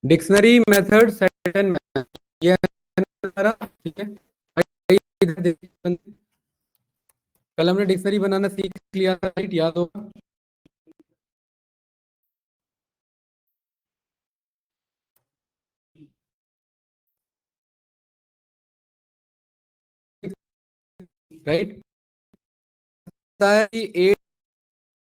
Dictionary method set and match, ये है हमारा, ठीक है। इधर देखिए, कल हमने डिक्शनरी बनाना सीख लिया था, राइट, याद होगा। राइट, ए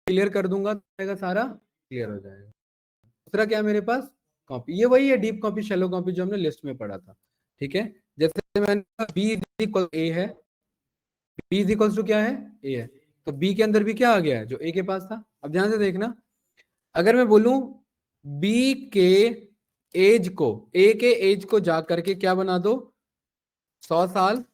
क्लियर कर दूंगा तो सारा क्लियर हो जाएगा। दूसरा क्या है मेरे पास, कॉपी, ये वही है डीप कॉपी शैलो कॉपी जो हमने लिस्ट में पढ़ा था, ठीक है। जैसे मैंने बी इक्वल ए है, बी इज इक्वल टू क्या है, ए है, तो बी के अंदर भी क्या आ गया है जो ए के पास था। अब ध्यान से देखना, अगर मैं बोलूं बी के एज को, ए के एज को जा करके क्या बना दो, 100 साल,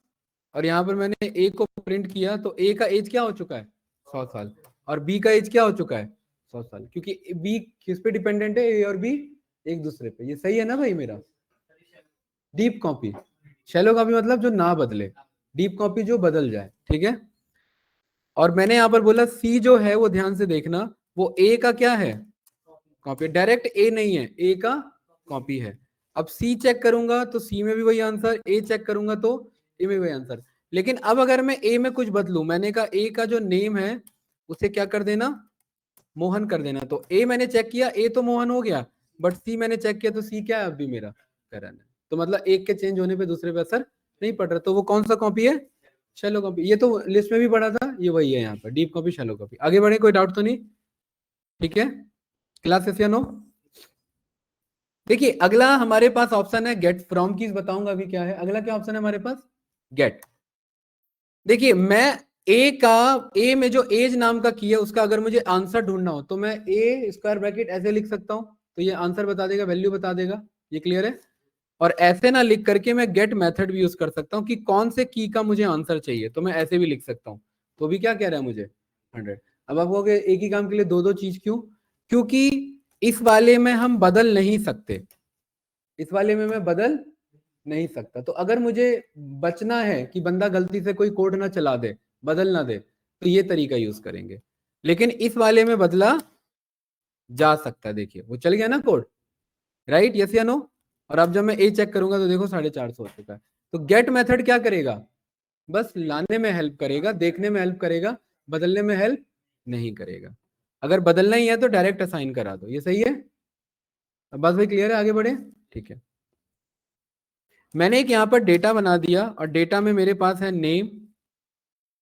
और यहां पर मैंने ए को प्रिंट किया तो ए का एज क्या हो चुका है, 100 साल, और बी का एज क्या हो चुका है, 100 साल, क्योंकि बी किस पे डिपेंडेंट है, ए और बी एक दूसरे पे। ये सही है ना भाई मेरा। डीप कॉपी, शैलो कॉपी मतलब जो ना बदले, डीप कॉपी जो बदल जाए, ठीक है। और मैंने यहां पर बोला सी जो है वो ध्यान से देखना, वो ए का क्या है, कॉपी, डायरेक्ट ए नहीं है, ए का कॉपी है। अब सी चेक करूंगा तो सी में भी वही आंसर, ए चेक करूंगा तो ए में वही आंसर। लेकिन अब अगर मैं ए में कुछ बदलूं, मैंने कहा ए का जो नेम है उसे क्या कर देना, मोहन कर देना, तो ए मैंने चेक किया, ए तो मोहन हो गया, बट सी मैंने चेक किया तो सी क्या है, अब भी मेरा करण है। तो मतलब एक के चेंज होने पे दूसरे पे असर नहीं पड़ रहा, तो वो कौन सा कॉपी है, शैलो कॉपी। ये तो लिस्ट में भी पढ़ा था, ये वही है यहाँ पर, डीप कॉपी शैलो कॉपी। आगे बढ़े, कोई डाउट तो नहीं, ठीक है। क्लास या नो। देखिए अगला हमारे पास ऑप्शन है गेट फ्रॉम कीज, बताऊंगा अभी क्या है। अगला क्या ऑप्शन है हमारे पास, गेट। देखिए मैं ए में जो एज नाम का की है उसका अगर मुझे आंसर ढूंढना हो तो मैं ए स्क्वायर ब्रैकेट ऐसे लिख सकता हूं, तो ये आंसर बता देगा, वैल्यू बता देगा, ये क्लियर है। और ऐसे ना लिख करके मैं गेट मेथड भी यूज कर सकता हूं कि कौन से की का मुझे आंसर चाहिए, तो मैं ऐसे भी लिख सकता हूं, तो भी क्या कह रहा है मुझे 100। अब आप कहोगे एक ही काम के लिए दो दो चीज क्यों, क्योंकि इस वाले में हम बदल नहीं सकते, इस वाले में मैं बदल नहीं सकता। तो अगर मुझे बचना है कि बंदा गलती से कोई कोड ना चला दे, बदल ना दे, तो ये तरीका यूज करेंगे। लेकिन इस वाले में बदला जा सकता है, देखिए वो चल गया ना कोड, राइट, यस या नो। और अब जब मैं ए चेक करूंगा तो देखो 450 हो चुका है। तो गेट मेथड क्या करेगा, बस लाने में हेल्प करेगा, देखने में हेल्प करेगा, बदलने में हेल्प नहीं करेगा। अगर बदलना ही है तो डायरेक्ट असाइन करा दो, ये सही है। अब बस भाई क्लियर है, आगे बढ़े, ठीक है। मैंने एक यहां पर डेटा बना दिया और डेटा में मेरे पास है name,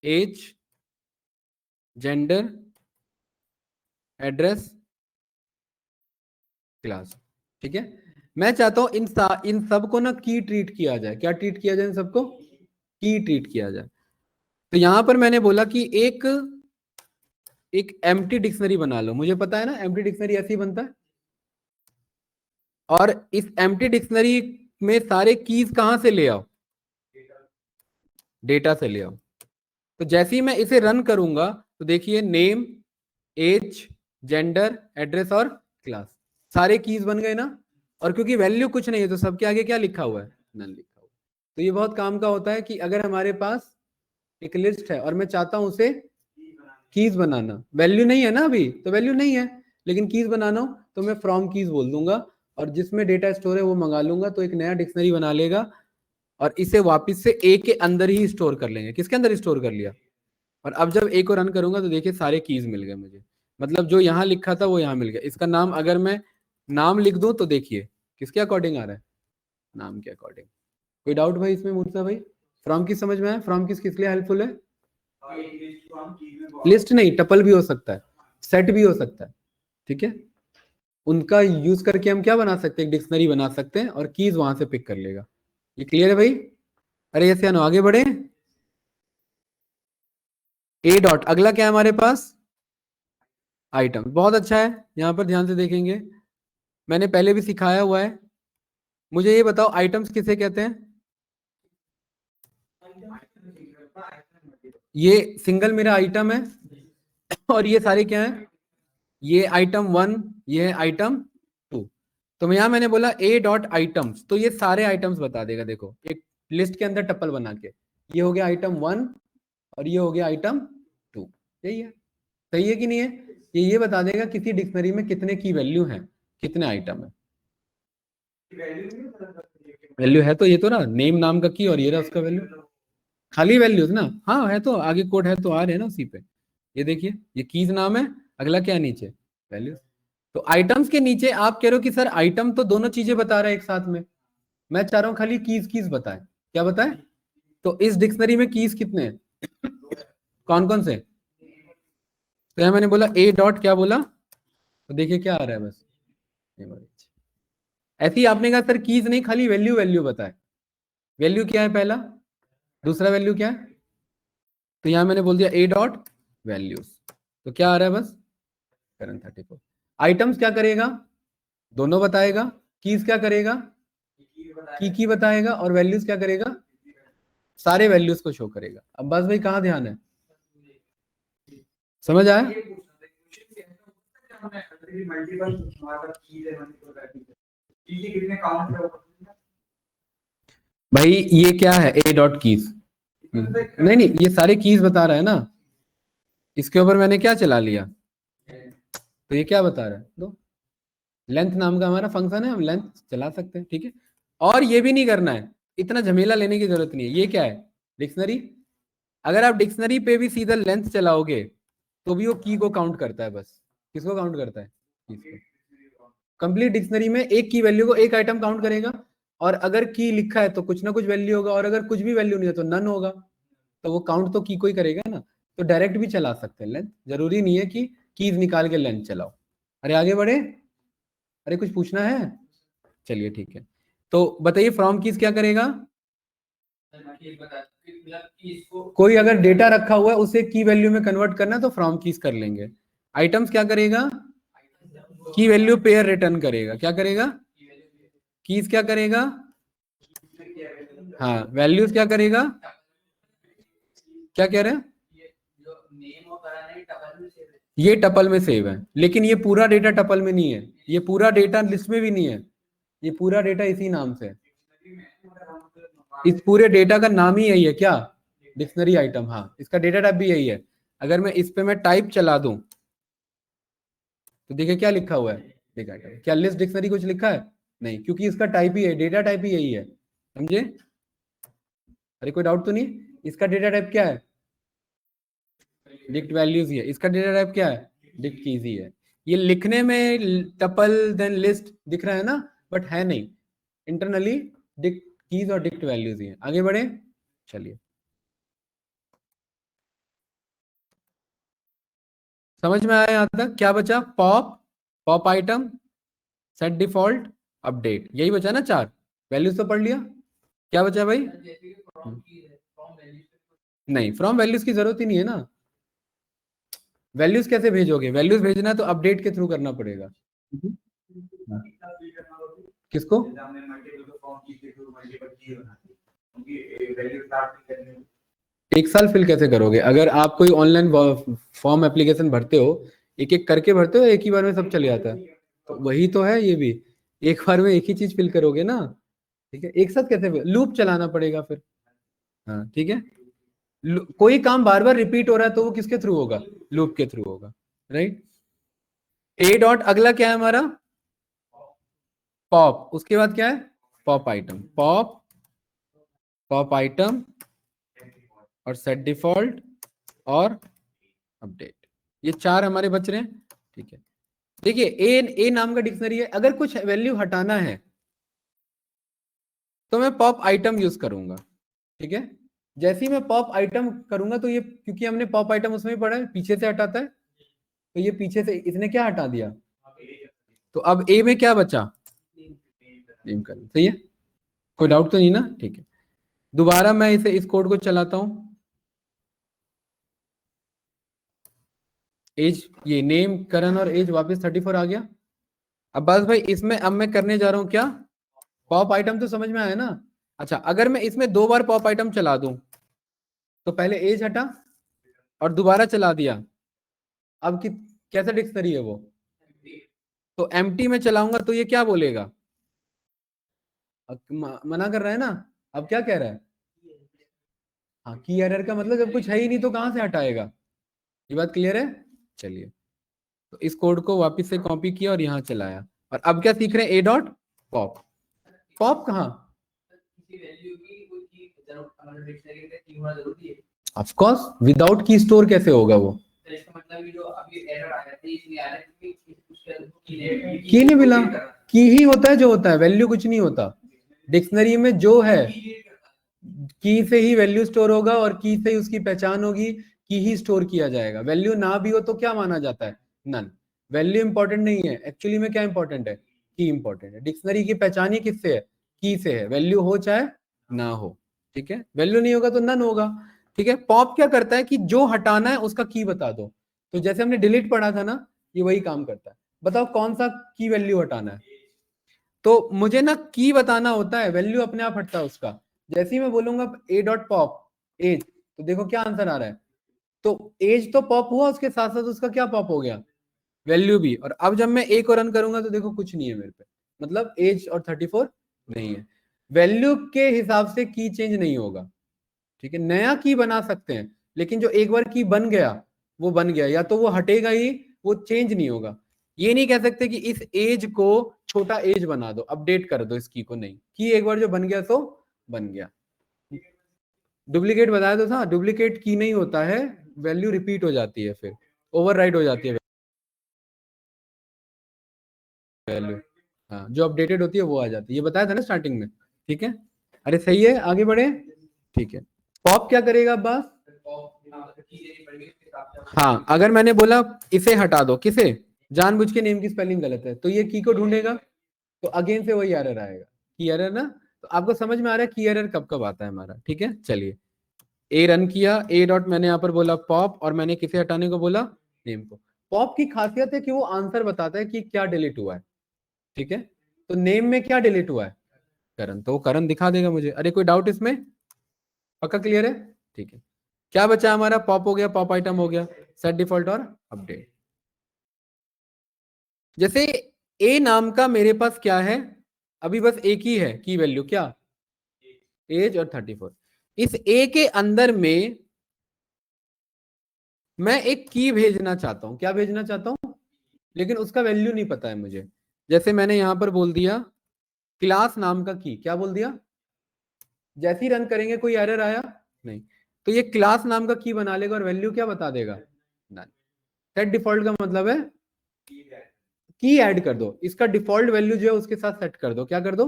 age, gender, address, class, ठीक है। मैं चाहता हूं इन सबको ना की ट्रीट किया जाए, क्या ट्रीट किया जाए इन सबको, की ट्रीट किया जाए। तो यहां पर मैंने बोला कि एक एम्प्टी डिक्शनरी बना लो, मुझे पता है ना एम्प्टी डिक्शनरी ऐसे ही बनता है। और इस एम्प्टी डिक्शनरी में सारे कीज कहां से ले आओ, डेटा से ले आओ। तो जैसे ही मैं इसे रन करूंगा तो देखिए नेम, एज, जेंडर, एड्रेस और क्लास, सारे कीज बन गए ना। और क्योंकि वैल्यू कुछ नहीं है तो सबके आगे क्या लिखा हुआ है, नन लिखा हुआ है। तो ये बहुत काम का होता है कि अगर हमारे पास एक लिस्ट है और मैं चाहता हूं उसे कीज बनाना, वैल्यू नहीं है ना अभी, तो वैल्यू नहीं है, लेकिन कीज बनाना हो तो मैं फ्रॉम कीज बोल दूंगा, और जिसमें डेटा स्टोर है वो मंगा लूंगा, तो एक नया डिक्शनरी बना लेगा और इसे वापस से ए के अंदर ही स्टोर कर लेंगे। किसके अंदर स्टोर कर लिया, और अब जब ए को रन करूंगा तो देखिए सारे कीज मिल गए मुझे, मतलब जो यहाँ लिखा था वो यहाँ मिल गया। इसका नाम अगर मैं नाम लिख दूं तो देखिए किसके अकॉर्डिंग आ रहा है, नाम के अकॉर्डिंग। कोई डाउट भाई इसमें मूर्ता भाई, फ्रॉम किस समझ में आया, फ्रॉम किस लिए हेल्पफुल है। लिस्ट नहीं, टपल भी हो सकता है, सेट भी हो सकता है, ठीक है। उनका यूज करके हम क्या बना सकते हैं, डिक्शनरी बना सकते हैं और कीज वहां से पिक कर लेगा। ये क्लियर है भाई। अरे ऐसे आगे बढ़े, ए डॉट, अगला क्या है हमारे पास, आइटम, बहुत अच्छा है। यहां पर ध्यान से देखेंगे, मैंने पहले भी सिखाया हुआ है। मुझे ये बताओ आइटम्स किसे कहते हैं, ये सिंगल मेरा आइटम है और ये सारे क्या है, ये आइटम 1, ये है आइटम 2। तो यहां मैंने बोला ए डॉट आइटम्स, तो ये सारे आइटम्स बता देगा, देखो एक लिस्ट के अंदर टप्पल बना के, ये हो गया आइटम 1 और ये हो गया आइटम 2, यही है, सही है कि नहीं है। ये बता देगा किसी डिक्शनरी में कितने की वैल्यू है, कितने आइटम है। वैल्यू है तो ये तो ना नेम नाम का की और ये रहा उसका वैल्यू, खाली वैल्यूज ना। हाँ है तो आगे कोड है तो आ रहे हैं ना उसी पे। ये देखिए ये कीज नाम है, अगला क्या है नीचे, वैल्यूज। तो आइटम्स के नीचे आप कह रहे हो कि सर आइटम तो दोनों चीजें बता रहा है एक साथ में, मैं चाह रहा हूँ खाली कीज कीज बताए, क्या बताए। तो इस डिक्शनरी में कीज कितने हैं, कौन कौन से। तो यहाँ मैंने बोला ए डॉट क्या बोला, तो देखिए क्या आ रहा है बस ऐसे ही आपने कहा सर कीज नहीं खाली वैल्यू वैल्यू बताए, वैल्यू क्या है पहला, दूसरा वैल्यू क्या है। तो यहां मैंने बोल दिया ए डॉट वैल्यूज, तो क्या आ रहा है बस करंट 34। आइटम्स क्या करेगा, दोनों बताएगा। कीज क्या करेगा, की बताएगा। और वैल्यूज क्या करेगा, सारे वैल्यूज को शो करेगा। अब बस भाई कहाँ ध्यान है, समझ आया। भाई ये क्या है ए डॉट कीज, नहीं नहीं ये सारे कीज बता रहा है ना, इसके ऊपर मैंने क्या चला लिया, तो ये क्या बता रहा है, दो लेंथ नाम का हमारा फंक्शन है, हम लेंथ चला सकते हैं, ठीक है। और ये भी नहीं करना है, इतना झमेला लेने की जरूरत नहीं है। ये क्या है, डिक्शनरी। अगर आप डिक्शनरी पे भी सीधा लेंथ चलाओगे तो भी वो की को काउंट करता है बस। किसको काउंट करता है, कंप्लीट डिक्शनरी में एक की वैल्यू को एक आइटम काउंट करेगा। और अगर की लिखा है तो कुछ ना कुछ वैल्यू होगा, और अगर कुछ भी वैल्यू नहीं है तो नन होगा। तो वो काउंट तो की को ही करेगा ना। तो डायरेक्ट भी चला सकते हैं लेंथ, जरूरी नहीं है कि कीज निकाल के लेंथ चलाओ। अरे आगे बढ़े, अरे कुछ पूछना है, चलिए ठीक है। तो बताइए फ्रॉम कीज क्या करेगा, कोई अगर डेटा रखा हुआ है उसे की वैल्यू में कन्वर्ट करना है तो फ्रॉम कीज कर लेंगे। आइटम्स क्या करेगा, की वैल्यू पेयर रिटर्न करेगा। क्या करेगा, कीज क्या करेगा, हाँ वैल्यूज क्या करेगा, क्या कह रहे हैं, ये टपल में सेव है, लेकिन ये पूरा डेटा टपल में नहीं है, ये पूरा डेटा लिस्ट में भी नहीं है, ये पूरा डेटा इसी नाम से है। इस पूरे डेटा का नाम ही यही है, क्या, डिक्शनरी आइटम। हाँ इसका डेटा टाइप भी यही है। अगर मैं इस पे मैं टाइप चला दूं तो देखिए क्या लिखा हुआ है, डेटा टाइप। क्या लिस्ट डिक्शनरी कुछ लिखा है, नहीं, क्योंकि इसका टाइप ही है, डेटा टाइप ही यही है, समझे। अरे कोई डाउट तो नहीं, इसका डेटा टाइप क्या है, डिक्ट वैल्यूज ही है। इसका डेटा टाइप क्या है, डिक्ट कीज ही है। ये लिखने में टपल देन लिस्ट दिख रहा है ना, बट है नहीं, इंटरनली डिक्ट कीज और डिक्ट वैल्यूज ही है। आगे बढ़े, चलिए समझ में आया यहाँ तक। क्या बचा, pop, pop item, set default, update, यही बचा ना चार। वैल्यूज तो पढ़ लिया, क्या बचा भाई, नहीं फ्रॉम वैल्यूज की जरूरत ही नहीं है ना। वैल्यूज कैसे भेजोगे, वैल्यूज भेजना है तो अपडेट के थ्रू करना पड़ेगा। किसको, एक साल फिल कैसे करोगे, अगर आप कोई ऑनलाइन फॉर्म एप्लीकेशन भरते हो, एक एक करके भरते हो, एक ही बार में सब चले जाता है। तो वही तो है ये भी, एक बार में एक ही चीज फिल करोगे ना, ठीक है। एक साथ कैसे, लूप चलाना पड़ेगा फिर, हाँ ठीक है। कोई काम बार बार रिपीट हो रहा है तो वो किसके थ्रू होगा, लूप के थ्रू होगा, राइट। ए डॉट अगला क्या है हमारा, पॉप, उसके बाद क्या है, pop item, pop, pop item और सेट डिफॉल्ट और अपडेट, ये चार हमारे बच रहे हैं, ठीक है। देखिए ए नाम का डिक्शनरी है, अगर कुछ वैल्यू हटाना है तो मैं पॉप आइटम यूज करूंगा, ठीक है। जैसे ही मैं पॉप आइटम करूंगा तो ये, क्योंकि हमने पॉप आइटम उसमें भी पढ़ा है, पीछे से हटाता है, तो ये पीछे से इसने क्या हटा दिया, तो अब ए में क्या बचा, नेम कर, सही है, कोई डाउट तो नहीं ना, ठीक है। दोबारा मैं इसे इस कोड को चलाता हूं, एज, ये नेम करण और एज वापस 34 आ गया। अब बस भाई इसमें अब मैं करने जा रहा हूं क्या, पॉप आइटम तो समझ में आया ना। अच्छा अगर मैं इसमें दो बार पॉप आइटम चला दूं, तो पहले एज हटा और दोबारा चला दिया, अब कि कैसा डिक्शनरी है वो, तो एम्प्टी में चलाऊंगा तो ये क्या बोलेगा, अब मना कर रहा है ना, अब क्या कह रहा है, हाँ की एरर का मतलब जब कुछ है ही नहीं तो कहां से हटाएगा, ये बात क्लियर है। चलिए तो इस कोड को वापस से कॉपी किया और यहां चलाया, और अब क्या सीख रहे हैं, ए डॉट पॉप। पॉप कहाँ? ऑफ कोर्स, विदाउट की स्टोर कैसे होगा वो? की नहीं मिला, की ही होता है जो होता है, वैल्यू कुछ नहीं होता। डिक्शनरी में जो है की से ही वैल्यू स्टोर होगा और की से ही उसकी पहचान होगी, की ही स्टोर किया जाएगा। वैल्यू ना भी हो तो क्या माना जाता है? नन। वैल्यू इंपॉर्टेंट नहीं है, एक्चुअली में क्या इंपॉर्टेंट है? की इंपॉर्टेंट है। डिक्शनरी की पहचान ही किससे है? की से है। वैल्यू हो चाहे ना हो, ठीक है। वैल्यू नहीं होगा तो नन होगा, ठीक है। पॉप क्या करता है कि जो हटाना है उसका की बता दो। तो जैसे हमने डिलीट पढ़ा था ना, ये वही काम करता है। बताओ कौन सा की वैल्यू हटाना है? तो मुझे ना की बताना होता है, वैल्यू अपने आप हटता है उसका। जैसे ही मैं बोलूंगा ए डॉट पॉप एज, तो देखो क्या आंसर आ रहा है। तो एज तो पॉप हुआ, उसके साथ साथ उसका क्या पॉप हो गया? वैल्यू भी। और अब जब मैं ए को रन करूंगा तो देखो कुछ नहीं है मेरे पे, मतलब एज और 34 नहीं है। वैल्यू के हिसाब से की चेंज नहीं होगा, ठीक है। नया की बना सकते हैं, लेकिन जो एक बार की बन गया वो बन गया, या तो वो हटेगा ही, वो चेंज नहीं होगा। ये नहीं कह सकते कि इस एज को छोटा एज बना दो, अपडेट कर दो इस की को, नहीं। की एक बार जो बन गया तो बन गया। डुप्लीकेट बताया तो था, डुप्लीकेट की नहीं होता है, वैल्यू रिपीट हो जाती है, फिर ओवरराइड हो जाती है वैल्यू। हाँ, जो अपडेटेड होती है वो आ जाती है, ये बताया था ना स्टार्टिंग में, ठीक है। अरे सही है, आगे बढ़े, ठीक है। पॉप क्या करेगा बस? हाँ, अगर मैंने बोला इसे हटा दो, किसे? जानबूझ के नेम की स्पेलिंग गलत है तो ये की को ढूंढेगा, तो अगेन से वही एरर आएगा, की एरर ना। तो आपको समझ में आ रहा है की एरर कब कब आता है हमारा, ठीक है। चलिए, ए रन किया, ए डॉट मैंने यहाँ पर बोला पॉप, और मैंने किसे हटाने को बोला? नेम को। पॉप की खासियत है कि वो आंसर बताता है कि क्या डिलीट हुआ है, ठीक है। तो नेम में क्या डिलीट हुआ है? करण, तो वो करण दिखा देगा मुझे। अरे कोई डाउट इसमें? पक्का क्लियर है, ठीक है। क्या बचा हमारा? पॉप हो गया, पॉप आइटम हो गया, सेट डिफॉल्ट और अपडेट। जैसे ए नाम का मेरे पास क्या है? अभी बस एक ही है की वैल्यू, क्या? एज और 34। इस ए के अंदर में मैं एक की भेजना चाहता हूं। क्या भेजना चाहता हूं? लेकिन उसका वैल्यू नहीं पता है मुझे। जैसे मैंने यहां पर बोल दिया क्लास नाम का की, क्या बोल दिया? जैसे ही रन करेंगे कोई एरर आया नहीं, तो ये क्लास नाम का की बना लेगा और वैल्यू क्या बता देगा? नन। सेट डिफॉल्ट का मतलब है की ऐड कर दो, इसका डिफॉल्ट वैल्यू जो है उसके साथ सेट कर दो। क्या कर दो?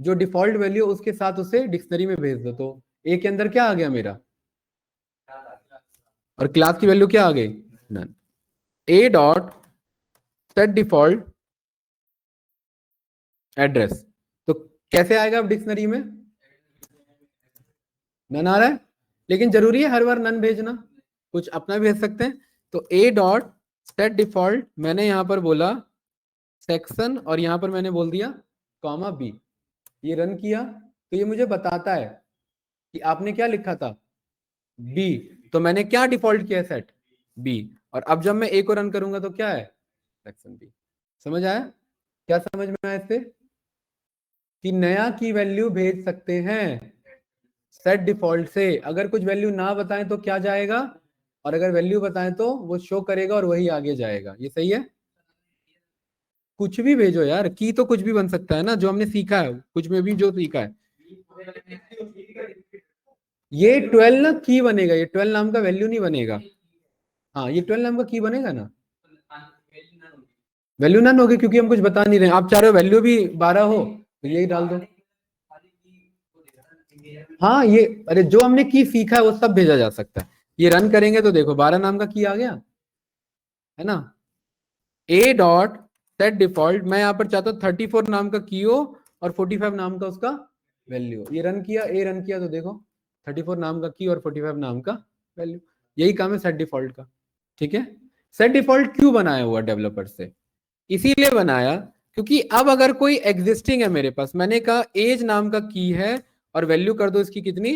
जो डिफॉल्ट वैल्यू उसके साथ उसे डिक्शनरी में भेज दो। तो ए के अंदर क्या आ गया मेरा? और क्लास की वैल्यू क्या आ गई? None. A dot set default address, तो कैसे आएगा अब डिक्शनरी में? नन आ रहा है, लेकिन जरूरी है हर बार नन भेजना? कुछ अपना भेज सकते हैं। तो ए डॉट सेट डिफॉल्ट, मैंने यहां पर बोला सेक्शन, और यहां पर मैंने बोल दिया कॉमा बी। ये रन किया तो ये मुझे बताता है कि आपने क्या लिखा था? बी। तो मैंने क्या डिफॉल्ट किया? Set B. और अब जब मैं ए को रन करूंगा तो क्या है? Section B. समझ आया? क्या समझ में आया इससे? कि नया की वैल्यू भेज सकते हैं सेट डिफॉल्ट से। अगर कुछ वैल्यू ना बताएं तो क्या जाएगा, और अगर वैल्यू बताएं तो वो शो करेगा और वही आगे जाएगा। ये सही है? कुछ भी भेजो यार, की तो कुछ भी बन सकता है ना, जो हमने सीखा है, कुछ में भी जो सीखा है। ये 12 ना की बनेगा, ये 12 नाम का वैल्यू नहीं बनेगा। हाँ, ये 12 नाम का की बनेगा ना। वैल्यू नन होगी क्योंकि हम कुछ बता नहीं रहे। आप चाह रहे हो वैल्यू भी 12 हो तो यही डाल दो। हाँ, ये अरे जो हमने की सीखा है वो सब भेजा जा सकता है। ये रन करेंगे तो देखो 12 नाम का की आ गया, है ना। ए डॉट सेट डिफॉल्ट, मैं यहां पर चाहता हूँ 34 नाम का की हो और 45 नाम का उसका वैल्यू। ये रन किया, ए रन किया तो देखो 34 नाम का की और 45 नाम का वैल्यू। यही काम है सेट डिफॉल्ट का, ठीक है। सेट डिफॉल्ट क्यों बनाया हुआ डेवलपर से? इसीलिए बनाया क्योंकि अब अगर कोई एग्जिस्टिंग है मेरे पास, मैंने कहा एज नाम का की है और वैल्यू कर दो इसकी कितनी?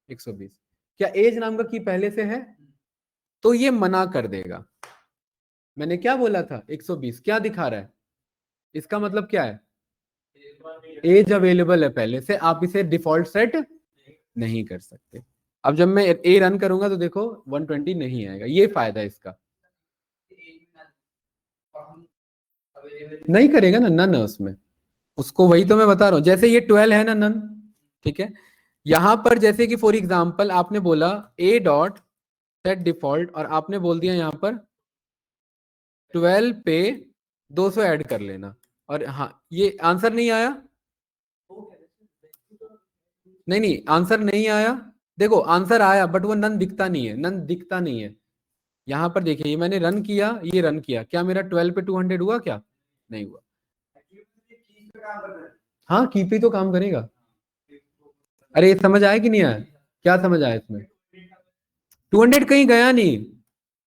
120। क्या एज नाम का की पहले से है? तो ये मना कर देगा। मैंने क्या बोला था? 120 क्या दिखा रहा है? इसका मतलब क्या है? एज अवेलेबल है पहले से, आप इसे डिफॉल्ट सेट नहीं कर सकते। अब जब मैं ए रन करूंगा तो देखो 120 नहीं आएगा, ये फायदा है इसका। नहीं करेगा ना, नन है उसमें। उसको वही तो मैं बता रहा हूं, जैसे ये 12 है ना नन, ठीक है, यहां पर जैसे कि फॉर एग्जाम्पल आपने बोला ए डॉट सेट डिफॉल्ट और आपने बोल दिया यहां पर 12 पे 200 ऐड कर लेना, और हाँ ये आंसर नहीं आया, नहीं नहीं आंसर नहीं आया, देखो आंसर आया बट वो नन दिखता नहीं है, नन दिखता नहीं है। यहां पर देखिए, ये मैंने रन किया, ये रन किया, क्या मेरा 12 पे 200 हुआ क्या? नहीं हुआ। हाँ की पे तो काम करेगा। अरे समझ आया कि नहीं आया? क्या समझ आया इसमें? 200 कहीं गया नहीं,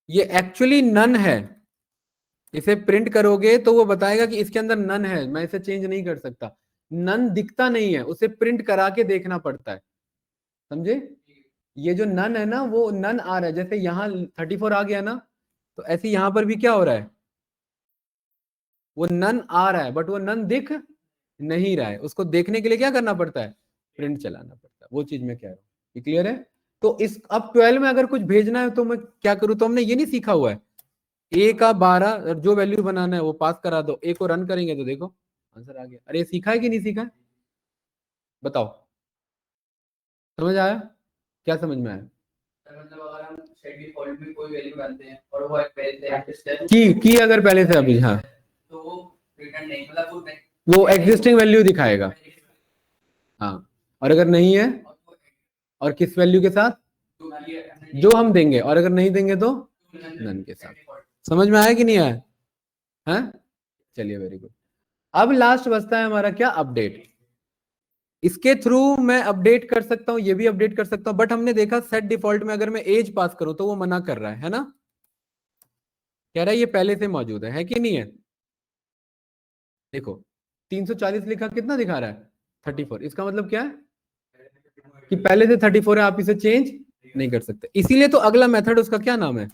ये एक्चुअली नन है। इसे प्रिंट करोगे तो वो बताएगा कि इसके अंदर नन है, मैं इसे चेंज नहीं कर सकता। नन दिखता नहीं है, उसे प्रिंट करा के देखना पड़ता है, समझे? ये जो नन है ना वो नन आ रहा है, जैसे यहाँ 34 आ गया ना, तो ऐसे यहाँ पर भी क्या हो रहा है, वो नन आ रहा है बट वो नन दिख नहीं रहा है, उसको देखने के लिए क्या करना पड़ता है, प्रिंट चलाना पड़ता है, वो चीज मैं कह रहा हूँ। ये क्लियर है? तो इस अब 12 में अगर कुछ भेजना है तो मैं क्या करूँ, तो हमने ये नहीं सीखा हुआ है, ए का 12 जो वैल्यू बनाना है वो पास करा दो, ए को रन करेंगे तो देखो आंसर आ गया। अरे सीखा है कि नहीं सीखा है? बताओ, समझ आया? क्या समझ में आया? मतलब अगर हम सेट डिफॉल्ट में कोई वैल्यू डालते हैं और वो पहले से एक्सिस्ट है, की अगर पहले से अभी, हाँ, तो वो रिटर्न नहीं, मतलब वो एग्जिस्टिंग वैल्यू दिखाएगा। हाँ, और अगर नहीं है, और किस वैल्यू के साथ, जो हम देंगे, और अगर नहीं देंगे तो नन के साथ। समझ में आया कि नहीं आया? है? चलिए वेरी गुड। अब लास्ट बचता है हमारा क्या, अपडेट। इसके थ्रू मैं अपडेट कर सकता हूं, ये भी अपडेट कर सकता हूं, बट हमने देखा सेट डिफॉल्ट में अगर मैं एज पास करूं तो वो मना कर रहा है ना, कह रहा है ये पहले से मौजूद है कि नहीं है? देखो 340 लिखा, कितना दिखा रहा है, 34, इसका मतलब क्या है कि पहले से 34 है, आप इसे चेंज नहीं कर सकते, इसीलिए तो अगला मेथड उसका क्या नाम है,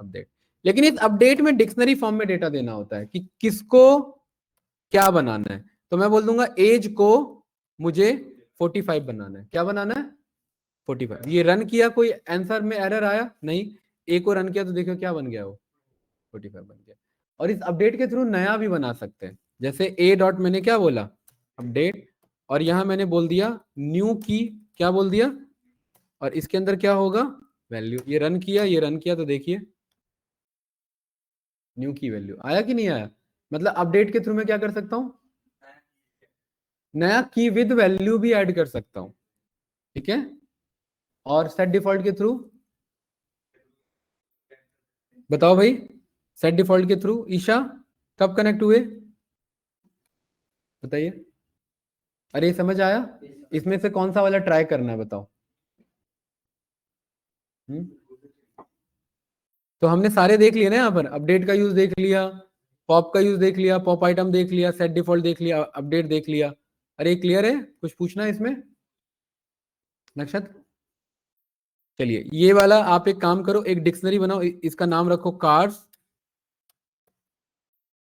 अपडेट। लेकिन इस अपडेट में डिक्शनरी फॉर्म में डेटा देना होता है कि किसको क्या बनाना है, तो मैं बोल दूंगा एज को मुझे 45 बनाना है, क्या बनाना है, 45। ये रन किया, कोई आंसर में एरर आया नहीं, ए को रन किया तो देखो क्या बन गया, वो 45 बन गया। और इस अपडेट के थ्रू नया भी बना सकते हैं, जैसे ए डॉट मैंने क्या बोला, अपडेट, और यहां मैंने बोल दिया न्यू की, क्या बोल दिया, और इसके अंदर क्या होगा, वैल्यू। ये रन किया, ये रन किया तो देखिए न्यू की वैल्यू आया कि नहीं आया? मतलब अपडेट के थ्रू मैं क्या कर सकता हूं, नया की विद वैल्यू भी ऐड कर सकता हूं, ठीक है। और सेट डिफॉल्ट के थ्रू, बताओ भाई, सेट डिफॉल्ट के थ्रू ईशा कब कनेक्ट हुए, बताइए। अरे समझ आया? इसमें से कौन सा वाला ट्राई करना है बताओ। हम्म? तो हमने सारे देख लिए ना, यहाँ पर अपडेट का यूज देख लिया, पॉप का यूज देख लिया, पॉप आइटम देख लिया, सेट डिफॉल्ट देख लिया, अपडेट देख लिया। अरे क्लियर है? कुछ पूछना है इसमें नक्षत्र? चलिए ये वाला आप एक काम करो, एक डिक्शनरी बनाओ, इसका नाम रखो कार्स,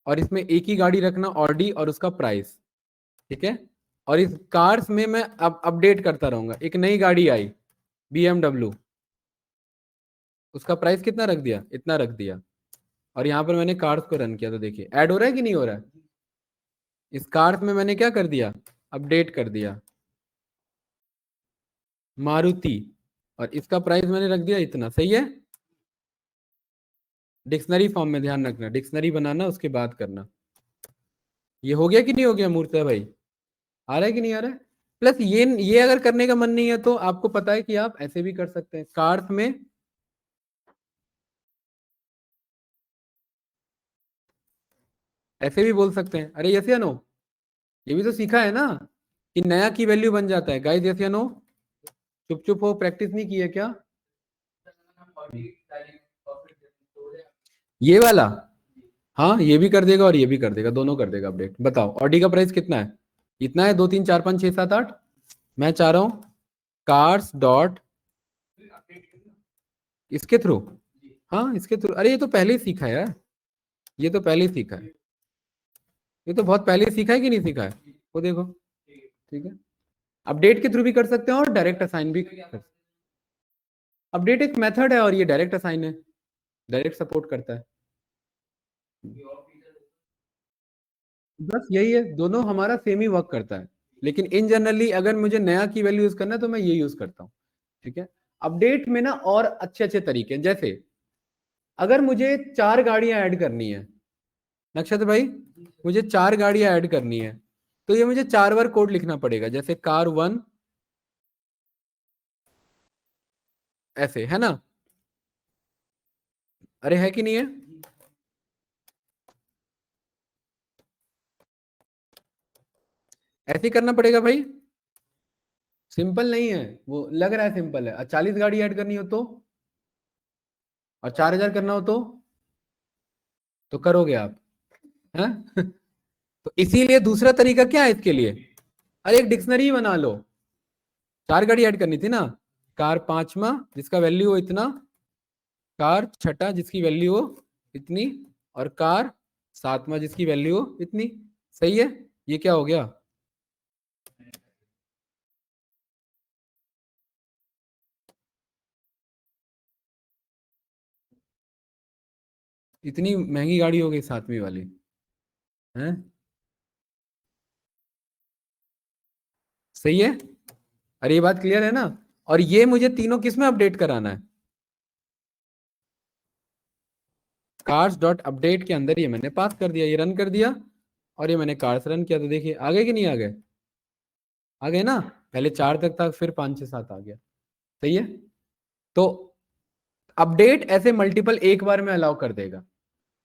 और इसमें एक ही गाड़ी रखना ऑडी और उसका प्राइस, ठीक है। और इस कार्स में मैं अब अपडेट करता रहूंगा, एक नई गाड़ी आई BMW, उसका प्राइस कितना रख दिया, इतना रख दिया, और यहाँ पर मैंने कार्स को रन किया तो देखिए ऐड हो रहा है कि नहीं हो रहा है। इस कार्स में मैंने क्या कर दिया, अपडेट कर दिया मारुति, और इसका प्राइस मैंने रख दिया इतना, सही है। डिक्शनरी फॉर्म में ध्यान रखना, डिक्शनरी बनाना उसके बाद करना। ये हो गया कि नहीं हो गया मूर्ता भाई? आ रहा है कि नहीं आ रहा है? प्लस ये अगर करने का मन नहीं है तो आपको पता है कि आप ऐसे भी कर सकते हैं, कार्स में ऐसे भी बोल सकते हैं, अरे यस या नो, ये भी तो सीखा है ना कि नया की वैल्यू बन जाता है, गाइस यस या नो? चुप चुप हो, प्रैक्टिस नहीं की है क्या? ये वाला, हाँ ये भी कर देगा और ये भी कर देगा, दोनों कर देगा अपडेट। बताओ ऑडी का प्राइस कितना है, इतना है, 2 3 4 5 6 7 8। मैं चाह रहा हूँ कार्स डॉट इसके थ्रू, हाँ इसके थ्रू, अरे ये तो पहले ही सीखा है यार, ये तो पहले ही सीखा है, ये तो बहुत पहले ही सीखा है कि नहीं सीखा है, वो देखो, ठीक है। अपडेट के थ्रू भी कर सकते हैं और डायरेक्ट असाइन भी कर सकते हैं। अपडेट एक मेथड है और ये डायरेक्ट असाइन है, डायरेक्ट सपोर्ट करता है। बस यही है, दोनों हमारा सेम ही वर्क करता है, लेकिन इन जनरली अगर मुझे नया की वैल्यू यूज करना है तो मैं ये यूज करता हूँ। ठीक है। अपडेट में ना और अच्छे अच्छे तरीके हैं, जैसे अगर मुझे 4 गाड़ियां ऐड करनी है नक्षत्र भाई, मुझे 4 गाड़ियां ऐड करनी है, तो ये मुझे 4 बार कोड लिखना पड़ेगा, जैसे कार 1, ऐसे है ना। अरे है कि नहीं है? ऐसे ही करना पड़ेगा भाई। सिंपल नहीं है, वो लग रहा है सिंपल है, 40 गाड़ी ऐड करनी हो और 4,000 करना हो तो करोगे आप, हैं? तो इसीलिए दूसरा तरीका क्या है इसके लिए, अरे एक डिक्शनरी बना लो। 4 गाड़ी ऐड करनी थी ना, कार 5वां जिसका वैल्यू हो इतना, कार 6 जिसकी वैल्यू हो इतनी, और कार 7वां जिसकी वैल्यू हो इतनी। सही है। ये क्या हो गया? इतनी महंगी गाड़ी हो गई 7वीं वाली, है? सही है। अरे ये बात क्लियर है ना। और ये मुझे तीनों किस में अपडेट कराना है? कार्स डॉट अपडेट के अंदर ये मैंने पास कर दिया, ये रन कर दिया, और ये मैंने कार्स रन किया, तो देखिए आ गए कि नहीं आ गए? आ गए ना। पहले 4 तक था, फिर 5 6 7 आ गया। सही है। तो अपडेट ऐसे मल्टीपल एक बार में अलाउ कर देगा,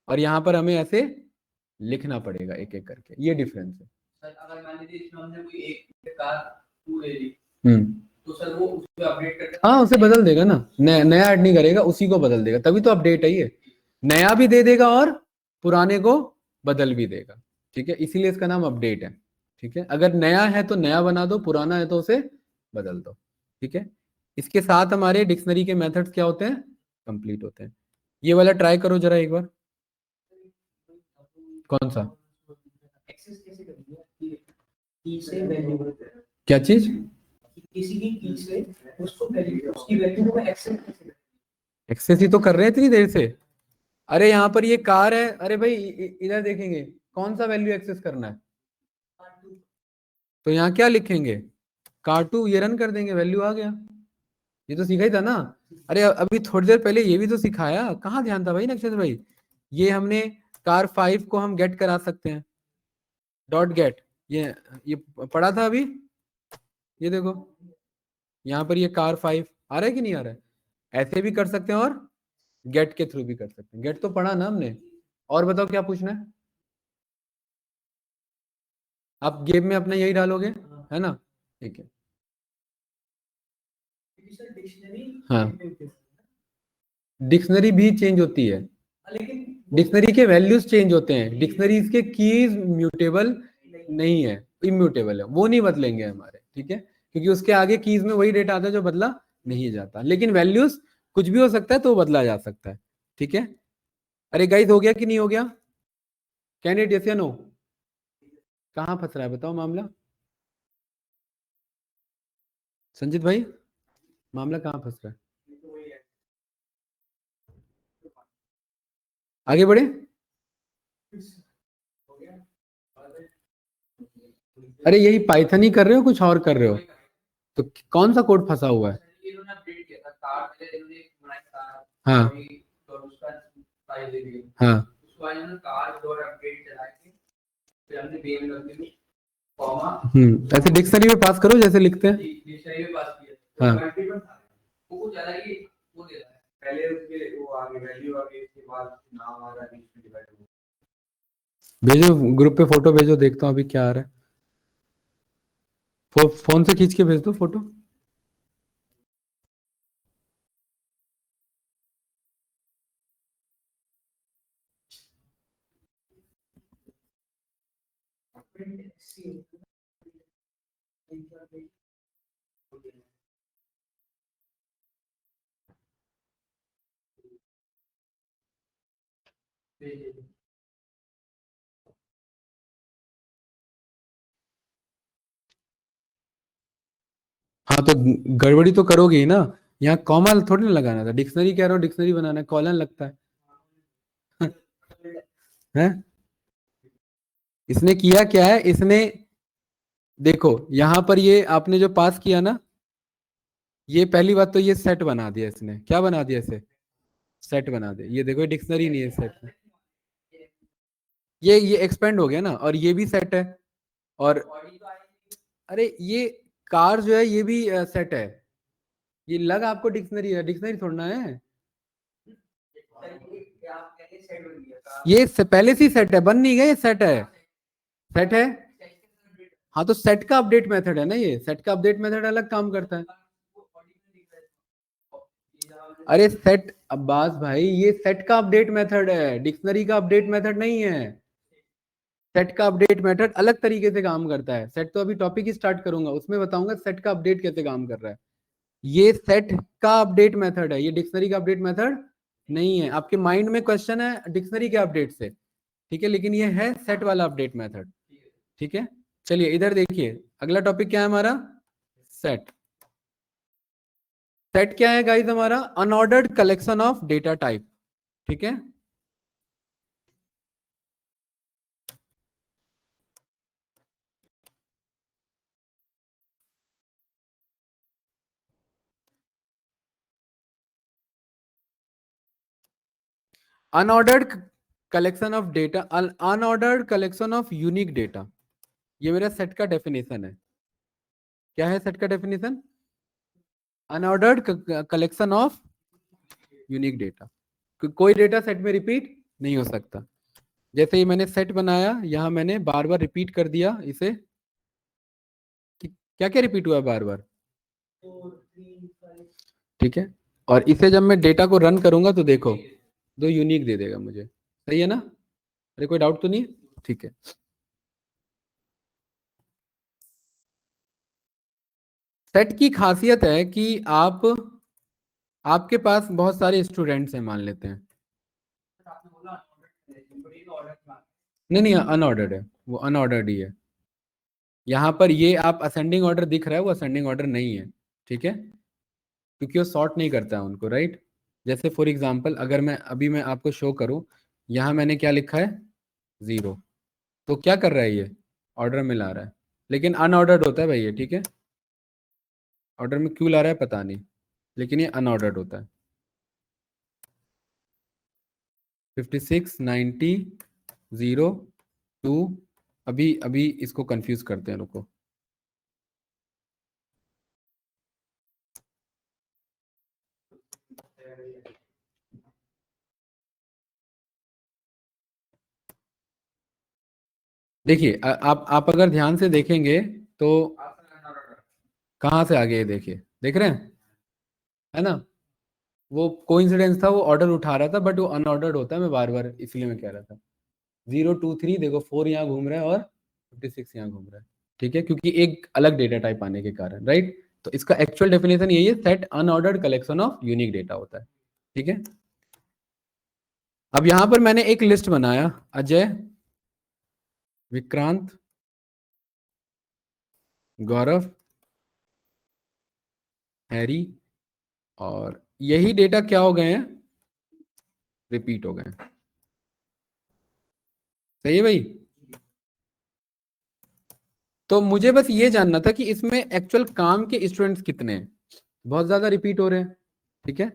और यहां पर हमें ऐसे लिखना पड़ेगा एक एक करके, ये डिफरेंस है। सर अगर मान लीजिए इसमें हमने कोई एक कार 2 ले ली, तो सर वो उसको अपडेट करके, हाँ उसे बदल देगा ना, नया ऐड नहीं करेगा, उसी को बदल देगा, तभी तो अपडेट है ये। नया भी दे देगा और पुराने को बदल भी देगा। ठीक है, इसीलिए इसका नाम अपडेट है। ठीक है, अगर नया है तो नया बना दो, पुराना है तो उसे बदल दो। ठीक है। इसके साथ हमारे डिक्शनरी के मेथड्स क्या होते हैं? कंप्लीट होते हैं। ये वाला ट्राई करो जरा एक बार। कौन सा? एक्सेस कैसे करेंगे? की से वैल्यू, क्या चीज? किसी की से उसको वैल्यू, उसकी वैल्यू को एक्सेस कैसे? एक्सेस ही तो कर रहे हैं इतनी देर से। अरे यहाँ पर ये कार है, अरे भाई इधर देखेंगे कौन सा वैल्यू एक्सेस करना है, तो यहाँ क्या लिखेंगे? कार 2, ये रन कर देंगे, वैल्यू आ गया। ये तो सीखा ही था ना। अरे अभी थोड़ी देर पहले ये भी तो सिखाया, कहाँ ध्यान था भाई नक्षत्र भाई? ये हमने कार 5 को हम गेट करा सकते हैं, डॉट गेट, ये पढ़ा था अभी। ये देखो यहाँ पर ये कार 5 आ रहा है कि नहीं आ रहा है? ऐसे भी कर सकते हैं और गेट के थ्रू भी कर सकते हैं। गेट तो पढ़ा ना हमने। और बताओ क्या पूछना है? आप गेम में अपना यही डालोगे, है ना? ठीक है। हाँ, डिक्शनरी भी चेंज होती है, लेकिन डिक्शनरी के वैल्यूज चेंज होते हैं, डिक्शनरीज के कीज म्यूटेबल नहीं है, इम्यूटेबल है, वो नहीं बदलेंगे हमारे। ठीक है, क्योंकि उसके आगे कीज में वही डेटा आता है जो बदला नहीं जाता, लेकिन वैल्यूज कुछ भी हो सकता है तो वो बदला जा सकता है। ठीक है। अरे गाइस, हो गया कि नहीं हो गया? कैंडिडेट यस या नो? कहाँ फंस रहा है बताओ मामला, संजीत भाई, मामला कहाँ फंस रहा है? आगे बढ़े। अरे यही पाइथन ही कर रहे हो, कुछ और कर रहे हो? तो कौन सा कोड फंसा हुआ है? हाँ हाँ। ऐसे डिक्शनरी में पास करो जैसे लिखते हैं। हाँ, भेजो ग्रुप पे, फोटो भेजो, देखता हूँ अभी क्या आ रहा है। फोन से खींच के भेज दो फोटो। हाँ तो गड़बड़ी तो करोगे ही ना, यहाँ कॉमा थोड़ी ना लगाना था, डिक्शनरी कह रहा हूँ, डिक्शनरी बनाना है, कॉलन लगता है। हैं? इसने किया क्या है, इसने देखो यहां पर ये आपने जो पास किया ना, ये पहली बात तो ये सेट बना दिया इसने, क्या बना दिया इसे, सेट बना दिया। ये देखो डिक्शनरी नहीं है सेट में, ये एक्सपेंड हो गया ना, और ये भी सेट है। और अरे ये कार जो है ये भी सेट है। ये लगा आपको डिक्शनरी है, डिक्शनरी थोड़ना है। ये पहले से सेट है, बन नहीं गया, ये सेट है, सेट है। हाँ तो सेट का अपडेट मेथड है ना, ये सेट का अपडेट मेथड अलग काम करता है। अरे सेट अब्बास भाई, ये सेट का अपडेट मेथड है, डिक्शनरी का अपडेट मेथड नहीं है। सेट का अपडेट मेथड अलग तरीके से काम करता है। सेट तो अभी टॉपिक ही स्टार्ट करूंगा, उसमें बताऊंगा सेट का अपडेट कैसे काम कर रहा है। ये सेट का अपडेट मेथड है, ये डिक्शनरी का अपडेट मेथड नहीं है। आपके माइंड में क्वेश्चन है डिक्शनरी के अपडेट से, ठीक है, लेकिन ये है सेट वाला अपडेट मेथड। ठीक है, चलिए इधर देखिए, अगला टॉपिक क्या है हमारा, सेट। सेट क्या है गाइस हमारा, unordered collection of data type. ठीक है, unordered collection of data, unordered collection of unique data, ये मेरा सेट का डेफिनेशन है। क्या है सेट का definition, unordered collection of unique data. कोई डेटा सेट में रिपीट नहीं हो सकता। जैसे ही मैंने सेट बनाया, यहां मैंने बार बार रिपीट कर दिया इसे, कि क्या क्या रिपीट हुआ बार बार, ठीक है। और इसे जब मैं डेटा को रन करूंगा तो देखो 2 यूनिक दे देगा मुझे, सही है ना, अरे कोई डाउट तो नहीं, ठीक है। सेट की खासियत है कि आपके पास बहुत सारे स्टूडेंट्स हैं मान लेते हैं, नहीं नहीं अनऑर्डर्ड है, वो अनऑर्डर्ड ही है। यहाँ पर ये आप असेंडिंग ऑर्डर दिख रहा है, वो असेंडिंग ऑर्डर नहीं है, ठीक है, क्योंकि वो सॉर्ट नहीं करता है उनको, राइट। जैसे फॉर एग्जांपल अगर मैं आपको शो करूं, यहाँ मैंने क्या लिखा है, 0, तो क्या कर रहा है ये, ऑर्डर में ला रहा है, लेकिन अनऑर्डर्ड होता है भाई ये, ठीक है। ऑर्डर में क्यों ला रहा है पता नहीं, लेकिन ये अनऑर्डर्ड होता है। 56 90 0 2, अभी अभी इसको कंफ्यूज करते हैं, रुको। देखिए आप अगर ध्यान से देखेंगे तो कहाँ से आगे, देखिए देख रहे हैं, है ना, वो कोइंसिडेंस था, वो ऑर्डर उठा रहा था, बट वो अनऑर्डर्ड होता है, मैं बार बार इसलिए मैं कह रहा था। 0 2 3 देखो, 4 यहाँ घूम रहा है और 56 यहाँ घूम रहा है, ठीक है, क्योंकि एक अलग डेटा टाइप आने के कारण, राइट। तो इसका एक्चुअल डेफिनेशन यही है, set unordered collection of unique data होता है, ठीक है। अब यहां पर मैंने एक लिस्ट बनाया, अजय, विक्रांत, गौरव, हैरी, और यही डेटा क्या हो गए हैं, रिपीट हो गए हैं, सही है भाई। तो मुझे बस ये जानना था कि इसमें एक्चुअल काम के स्टूडेंट्स कितने हैं, बहुत ज्यादा रिपीट हो रहे हैं, ठीक है।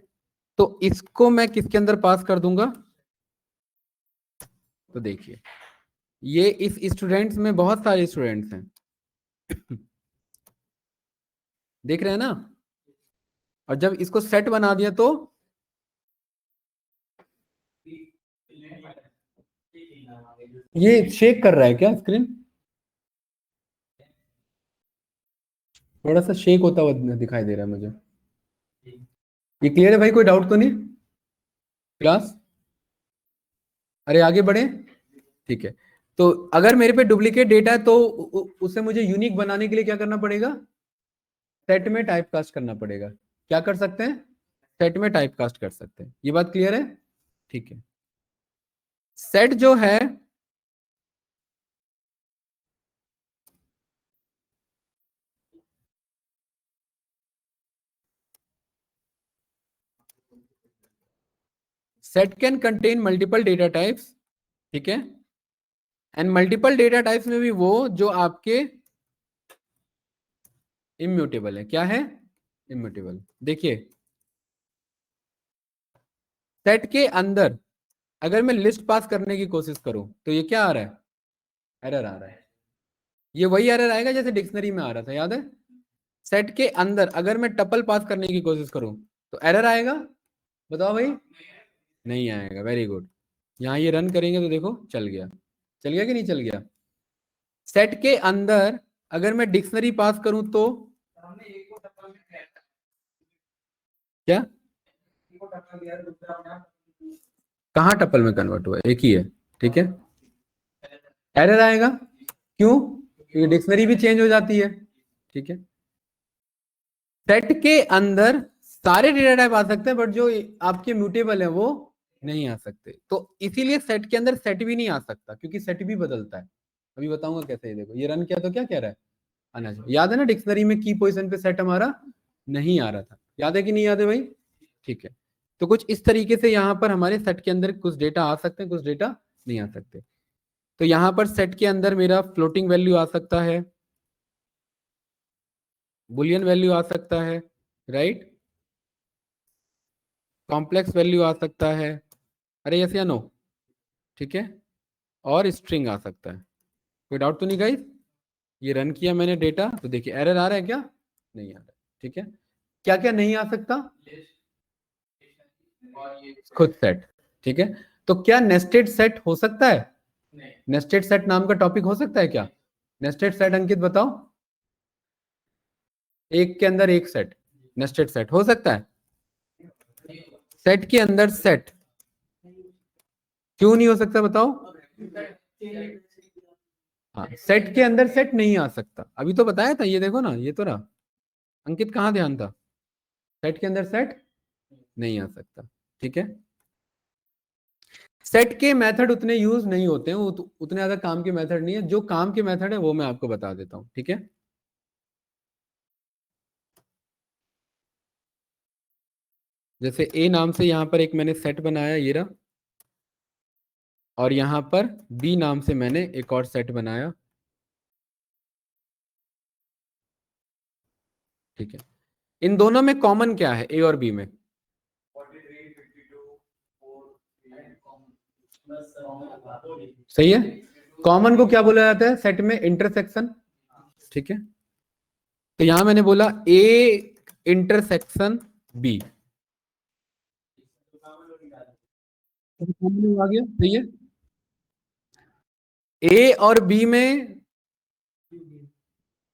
तो इसको मैं किसके अंदर पास कर दूंगा, तो देखिए ये इस स्टूडेंट्स में बहुत सारे स्टूडेंट्स हैं, देख रहे हैं ना। और जब इसको सेट बना दिया तो ये शेक कर रहा है क्या स्क्रीन, थोड़ा सा शेक होता हुआ दिखाई दे रहा है मुझे। ये क्लियर है भाई, कोई डाउट तो नहीं क्लास, अरे आगे बढ़े, ठीक है। तो अगर मेरे पे डुप्लीकेट डेटा है तो उसे मुझे यूनिक बनाने के लिए क्या करना पड़ेगा, सेट में टाइप कास्ट करना पड़ेगा। क्या कर सकते हैं, सेट में टाइप कास्ट कर सकते हैं, ये बात क्लियर है, ठीक है। सेट जो है, set can contain multiple data types, ठीक है, एंड मल्टीपल डेटा टाइप्स में भी वो जो आपके इम्यूटेबल है। क्या है? इम्यूटेबल। देखिए सेट के अंदर अगर मैं लिस्ट पास करने की कोशिश करूं तो ये क्या आ रहा है? एरर आ रहा है। ये वही एरर आएगा जैसे डिक्शनरी में आ रहा था, याद है? सेट के अंदर अगर मैं टपल पास करने की कोशिश करूं तो एरर आएगा? बताओ भाई। नहीं आएगा। Very good. यहां ये रन करेंगे तो देखो चल गया। चल गया कि नहीं चल गया? सेट के अंदर अगर मैं डिक्शनरी पास करूं तो क्या? कहाँ टपल में कन्वर्ट हुआ? एक ही है। ठीक है, एरर आएगा। क्यों? क्योंकि डिक्शनरी भी चेंज हो जाती है। ठीक है, सेट के अंदर सारे डेटा टाइप आ सकते हैं बट जो आपके म्यूटेबल है वो नहीं आ सकते। तो इसीलिए सेट के अंदर सेट भी नहीं आ सकता क्योंकि सेट भी बदलता है। अभी बताऊंगा कैसे। ये देखो ये रन किया तो क्या कह रहा है? आना चाहिए। याद है ना डिक्शनरी में की पोजीशन पे सेट हमारा नहीं आ रहा था। याद है कि नहीं याद है भाई? ठीक है, तो कुछ इस तरीके से यहाँ पर हमारे सेट के अंदर कुछ डेटा आ सकते हैं, कुछ डेटा नहीं आ सकते। तो यहाँ पर सेट के अंदर मेरा फ्लोटिंग वैल्यू आ सकता है, बुलियन वैल्यू आ सकता है, राइट, कॉम्प्लेक्स वैल्यू आ सकता है, अरे यस या नो, ठीक है, और स्ट्रिंग आ सकता है। कोई डाउट तो नहीं गाइस? ये रन किया मैंने डेटा तो देखिए एरर आ रहा है क्या? नहीं आ रहा है। ठीक है, क्या क्या नहीं आ सकता? खुद सेट। ठीक है, तो क्या नेस्टेड सेट हो सकता है? नेस्टेड सेट नाम का टॉपिक हो सकता है क्या? नेस्टेड सेट अंकित बताओ। एक के अंदर एक सेट, नेस्टेड सेट हो सकता है? सेट के अंदर सेट क्यों नहीं हो सकता बताओ? हाँ, सेट के अंदर सेट नहीं आ सकता। अभी तो बताया था, ये देखो ना, ये तो रहा। अंकित कहाँ ध्यान था? सेट के अंदर सेट नहीं आ सकता। ठीक है, सेट के मेथड उतने यूज नहीं होते हैं, उतने ज्यादा काम के मेथड नहीं है। जो काम के मेथड है वो मैं आपको बता देता हूं। ठीक है, जैसे ए नाम से यहां पर एक मैंने सेट बनाया, ये रहा, और यहां पर बी नाम से मैंने एक और सेट बनाया। ठीक है, इन दोनों में कॉमन क्या है ए और बी में? सही है, कॉमन को क्या बोला जाता है सेट में? इंटरसेक्शन। ठीक है, तो यहां मैंने बोला ए इंटरसेक्शन बी, आ गया। सही है, ए और बी में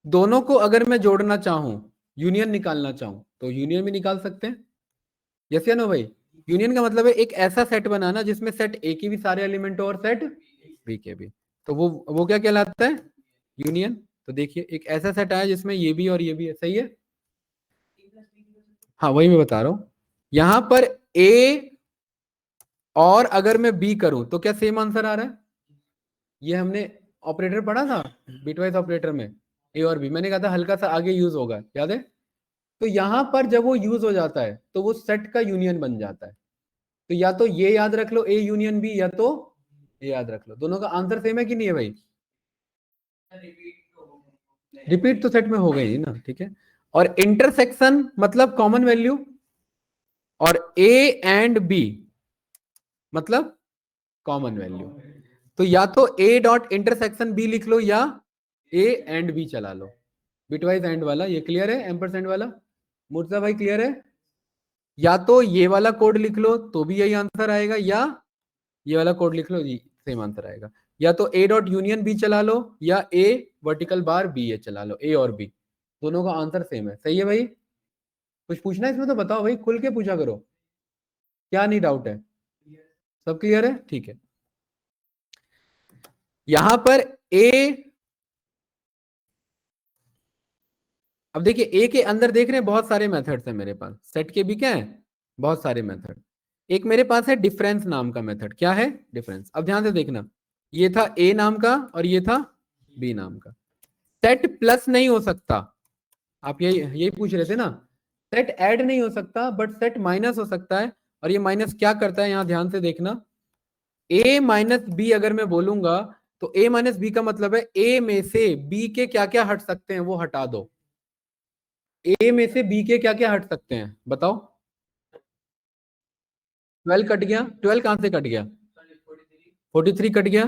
दोनों को अगर मैं जोड़ना चाहूं, यूनियन निकालना चाहूं तो यूनियन भी निकाल सकते हैं। यस या नो भाई? यूनियन का मतलब है एक ऐसा सेट बनाना जिसमें सेट ए के भी सारे एलिमेंट हो और सेट बी के भी। तो वो क्या कहलाता है? यूनियन। तो देखिए एक ऐसा सेट आया जिसमें ये भी और ये भी है। सही है, हाँ वही मैं बता रहा हूं। यहां पर ए और अगर मैं बी करूं तो क्या सेम आंसर आ रहा है? ये हमने ऑपरेटर पढ़ा था बिटवाइज ऑपरेटर में, ए और बी। मैंने कहा था हल्का सा आगे यूज होगा, याद है? तो यहां पर जब वो यूज हो जाता है तो वो सेट का यूनियन बन जाता है। तो या तो ये याद रख लो ए यूनियन बी, या तो ये याद रख लो। दोनों का आंसर सेम है कि नहीं है भाई? रिपीट तो सेट में हो गई ना। ठीक है, और इंटरसेक्शन मतलब कॉमन वैल्यू, और ए एंड बी मतलब कॉमन वैल्यू। तो या तो ए डॉट इंटरसेक्शन बी लिख लो या ए एंड बी चला लो, बिटवाइज एंड वाला। ये क्लियर है? एम्परसेंड वाला मुर्जा भाई क्लियर है? या तो ये वाला कोड लिख लो तो भी यही आंसर आएगा, या ये वाला कोड लिख लो जी सेम आंसर आएगा। या तो ए डॉट यूनियन बी चला लो या ए वर्टिकल बार बी ए चला लो, ए और बी दोनों का आंसर सेम है। सही है भाई? कुछ पूछना है इसमें तो बताओ भाई, खुल के पूछा करो। क्या नहीं डाउट है? सब क्लियर है? ठीक है, यहां पर ए, अब देखिए ए के अंदर देख रहे हैं बहुत सारे मेथड्स हैं मेरे पास। सेट के भी क्या है? बहुत सारे मेथड। एक मेरे पास है डिफरेंस नाम का मेथड। क्या है? डिफरेंस। अब ध्यान से देखना, ये था ए नाम का और ये था बी नाम का। सेट प्लस नहीं हो सकता। आप यही यही पूछ रहे थे ना? सेट ऐड नहीं हो सकता बट सेट माइनस हो सकता है। और ये माइनस क्या करता है, यहां ध्यान से देखना। ए माइनस बी अगर मैं बोलूंगा तो a माइनस बी का मतलब है a में से b के क्या क्या हट सकते हैं वो हटा दो। a में से b के क्या क्या हट सकते हैं बताओ। 12 कट गया, 12 कहां से कट गया, 43 कट गया,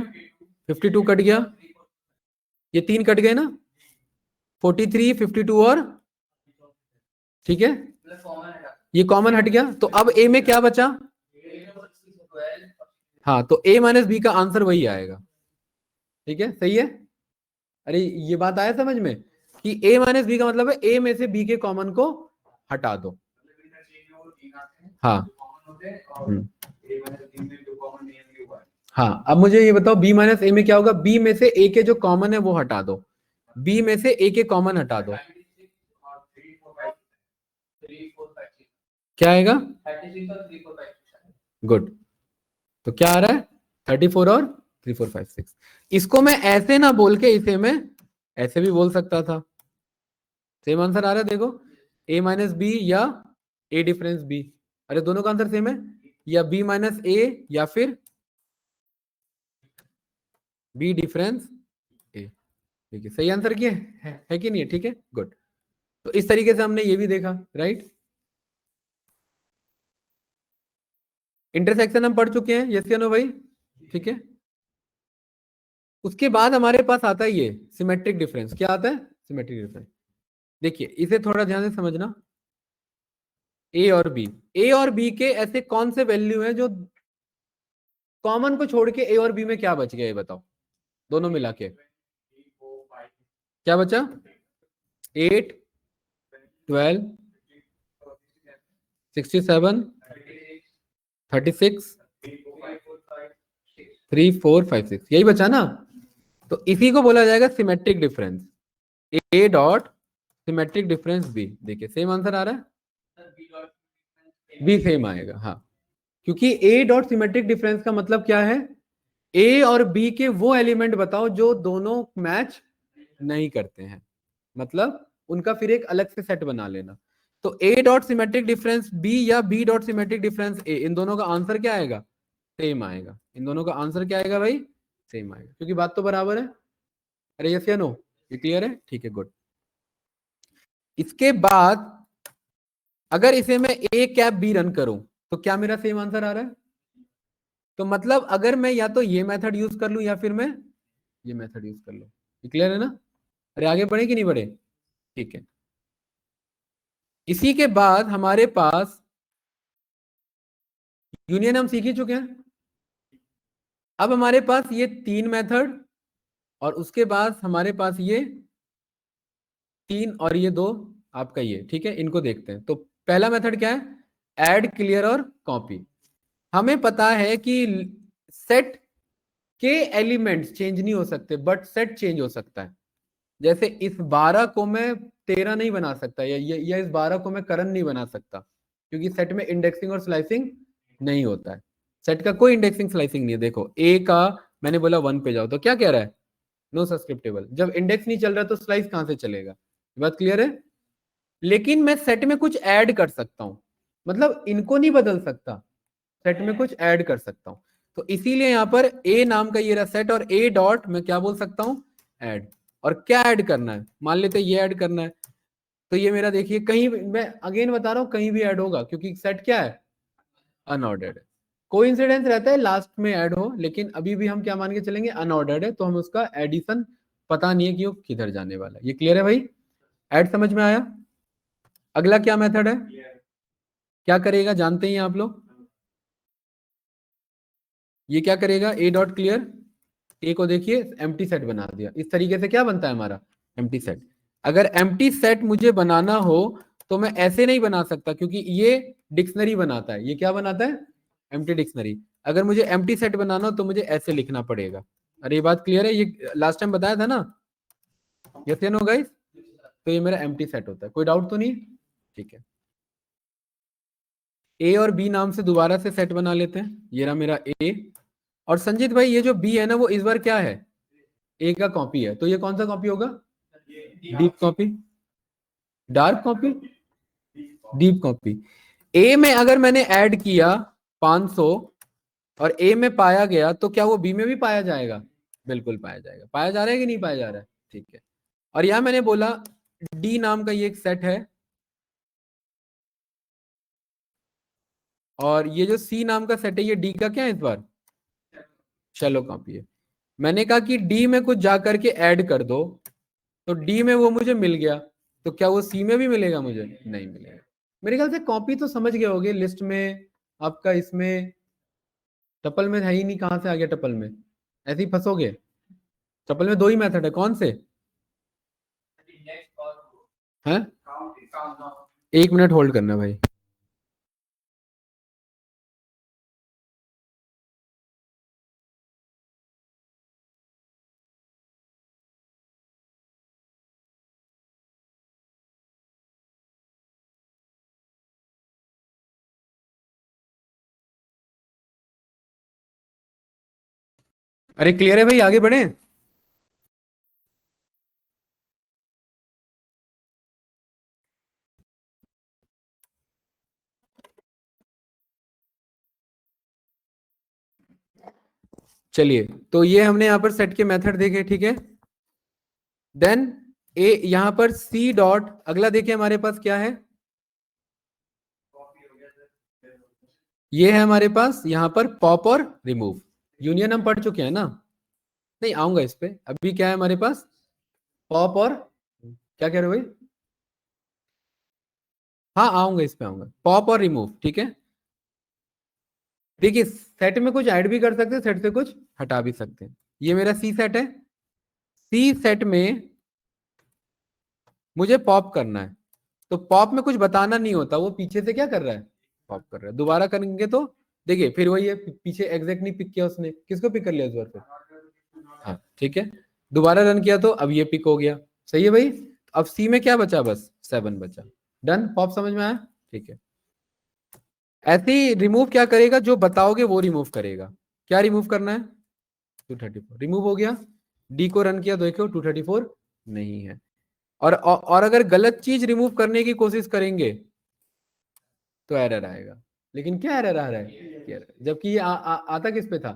52 कट गया, ये 3 कट गए ना, 43 52 और, ठीक है, ये कॉमन हट गया। तो अब a में क्या बचा, हाँ, तो a माइनस बी का आंसर वही आएगा। ठीक है, सही है। अरे ये बात आया समझ में कि a माइनस बी का मतलब है a में से b के कॉमन को हटा दो। हाँ हाँ, अब मुझे ये बताओ b माइनस ए में क्या होगा, b में से a के जो कॉमन है वो हटा दो, b में से a के कॉमन हटा दो, क्या आएगा, गुड। तो क्या आ रहा है 34 और 3 4 5 6। इसको मैं ऐसे ना बोल के इसे मैं ऐसे भी बोल सकता था। सेम आंसर आ रहा है देखो, a माइनस बी या a डिफरेंस b, अरे दोनों का आंसर सेम है, या b माइनस a या फिर b डिफरेंस a। ठीक है, सही आंसर क्या है कि नहीं है, ठीक है, गुड। तो इस तरीके से हमने ये भी देखा, राइट। इंटरसेक्शन हम पढ़ चुके हैं, यस या नो भाई, ठीक है। उसके बाद हमारे पास आता है ये सिमेट्रिक डिफरेंस। क्या आता है, सिमेट्रिक डिफरेंस। देखिए इसे थोड़ा ध्यान से समझना, ए और बी, ए और बी के ऐसे कौन से वैल्यू हैं जो कॉमन को छोड़ के ए और बी में क्या बच गया, ये बताओ, दोनों मिला के क्या बचा, 8 12 67 36 3 4 5 6, यही बचा ना। तो इसी को बोला जाएगा symmetric difference, A dot symmetric difference B. देखिए सेम आंसर आ रहा है, बी सेम आएगा, हाँ, क्योंकि ए डॉट सिमेट्रिक डिफरेंस का मतलब क्या है, ए और बी के वो एलिमेंट बताओ जो दोनों मैच नहीं करते हैं, मतलब उनका फिर एक अलग से सेट बना लेना। तो A dot symmetric difference B या B dot symmetric difference A, इन दोनों का आंसर क्या आएगा, सेम आएगा। इन दोनों का आंसर क्या आएगा भाई, सेम आएगा, क्योंकि बात तो बराबर है। अरे यस या नो, ये क्लियर है, ठीक है, गुड। इसके बाद अगर इसे मैं ए कैप बी रन करूं तो क्या मेरा सेम आंसर आ रहा है। तो मतलब अगर मैं या तो ये मेथड यूज कर लूं या फिर मैं ये मेथड यूज कर लूं, ये क्लियर है ना। अरे आगे बढ़े कि नहीं बढ़े, ठीक है। इसी के बाद हमारे पास यूनियन हम सीख ही चुके हैं। अब हमारे पास ये 3 मेथड और उसके बाद हमारे पास ये 3 और ये 2 आपका ये, ठीक है, इनको देखते हैं। तो पहला मेथड क्या है, ऐड क्लियर और कॉपी। हमें पता है कि सेट के एलिमेंट्स चेंज नहीं हो सकते बट सेट चेंज हो सकता है। जैसे इस 12 को मैं 13 नहीं बना सकता, या इस 12 को मैं करण नहीं बना सकता, क्योंकि सेट में इंडेक्सिंग और स्लाइसिंग नहीं होता है। सेट का कोई इंडेक्सिंग स्लाइसिंग नहीं है। देखो ए का मैंने बोला 1 पे जाओ तो क्या कह रहा है, नो सब्सक्रिप्टेबल। जब इंडेक्स नहीं चल रहा तो स्लाइस कहां से चलेगा, बात क्लियर है। लेकिन मैं सेट में कुछ ऐड कर सकता हूं, मतलब इनको नहीं बदल सकता, सेट में कुछ ऐड कर सकता हूं। तो इसीलिए यहां पर ए नाम का ये रहा सेट, और ए डॉट मैं क्या बोल सकता हूं, ऐड। और क्या ऐड करना है, मान लेते हैं ये ऐड करना है, तो ये मेरा देखिए कहीं मैं अगेन बता रहा हूं कहीं भी ऐड होगा, क्योंकि सेट क्या है, अनऑर्डर्ड है। कोइंसिडेंस रहता है लास्ट में ऐड हो, लेकिन अभी भी हम क्या मान के चलेंगे, अनऑर्डर्ड है, तो हम उसका एडिशन पता नहीं है कि वो किधर जाने वाला है। ये क्लियर है भाई, ऐड समझ में आया। अगला क्या मेथड है, क्या करेगा जानते ही आप लोग, ये क्या करेगा, ए डॉट क्लियर, ए को देखिए एम्प्टी सेट बना दिया। इस तरीके से क्या बनता है हमारा, एम्प्टी सेट। अगर एम्प्टी सेट मुझे बनाना हो तो मैं ऐसे नहीं बना सकता, क्योंकि ये डिक्शनरी बनाता है। ये क्या बनाता है, एम्प्टी डिक्शनरी। अगर मुझे एम्प्टी सेट बनाना हो तो मुझे ऐसे लिखना पड़ेगा। अरे ये बात क्लियर है, ये लास्ट टाइम बताया था ना, यस या नो गाइस। तो ये मेरा एम्प्टी सेट होता है, कोई डाउट तो नहीं, ठीक है। ए और बी नाम से दोबारा से सेट बना लेते हैं। ये रहा मेरा ए, और संजीत भाई ये जो बी है ना वो इस बार क्या है, ए का कॉपी है, तो ये कौन सा कॉपी होगा, deep copy, dark copy, deep copy. A में अगर मैंने ऐड किया 500 और ए में पाया गया, तो क्या वो बी में भी पाया जाएगा, बिल्कुल पाया जाएगा। पाया जा रहा है कि नहीं पाया जा रहा है? ठीक है। और यहां मैंने बोला डी नाम का ये एक सेट है, और ये जो सी नाम का सेट है ये डी का क्या है इस बार? शैलो कॉपी है। मैंने कहा कि डी में कुछ जा करके ऐड कर दो, तो डी में वो मुझे मिल गया, तो क्या वो सी में भी मिलेगा? मुझे नहीं मिलेगा। मेरे ख्याल से कॉपी तो समझ गए होगे, लिस्ट में आपका, इसमें टपल में है ही नहीं, कहां से आ गया टपल में? ऐसे ही फंसोगे। टपल में दो ही मेथड है, कौन से हैं? 1 मिनट होल्ड करना भाई। अरे क्लियर है भाई, आगे बढ़े। चलिए, तो ये हमने यहां पर सेट के मेथड देखे, ठीक है। देन ए यहां पर सी डॉट, अगला देखिए हमारे पास क्या है, ये है हमारे पास यहां पर पॉप और रिमूव। यूनियन हम पढ़ चुके हैं ना? नहीं आऊंगा इस पे, अभी क्या है हमारे पास? पॉप और, क्या कह रहे हो भाई? हाँ आऊंगा, इस पे आऊंगा, पॉप और रिमूव, ठीक है। देखिए सेट में कुछ ऐड भी कर सकते हैं, सेट से कुछ हटा भी सकते हैं। ये मेरा सी सेट है, सी सेट में मुझे पॉप करना है, तो पॉप में कुछ बताना नहीं होता, वो पीछे से क्या कर रहा है? पॉप कर रहा है। दोबारा करेंगे तो देखिए फिर वही है, पीछे एग्जैक्ट नहीं पिक किया उसने, किसको पिक कर लिया इस बार फिर? हाँ ठीक है, दोबारा रन किया तो अब ये पिक हो गया। सही है भाई। अब सी में क्या बचा? बस 7 बचा। डन। पॉप समझ में आया? ठीक है। ऐसे ही रिमूव क्या करेगा, जो बताओगे वो रिमूव करेगा। क्या रिमूव करना है? 234 रिमूव हो गया। डी को रन किया, देखो 234 नहीं है। और अगर गलत चीज रिमूव करने की कोशिश करेंगे तो एरर आएगा। लेकिन क्या एरर आ रहा है? जबकि ये आता किस पे था?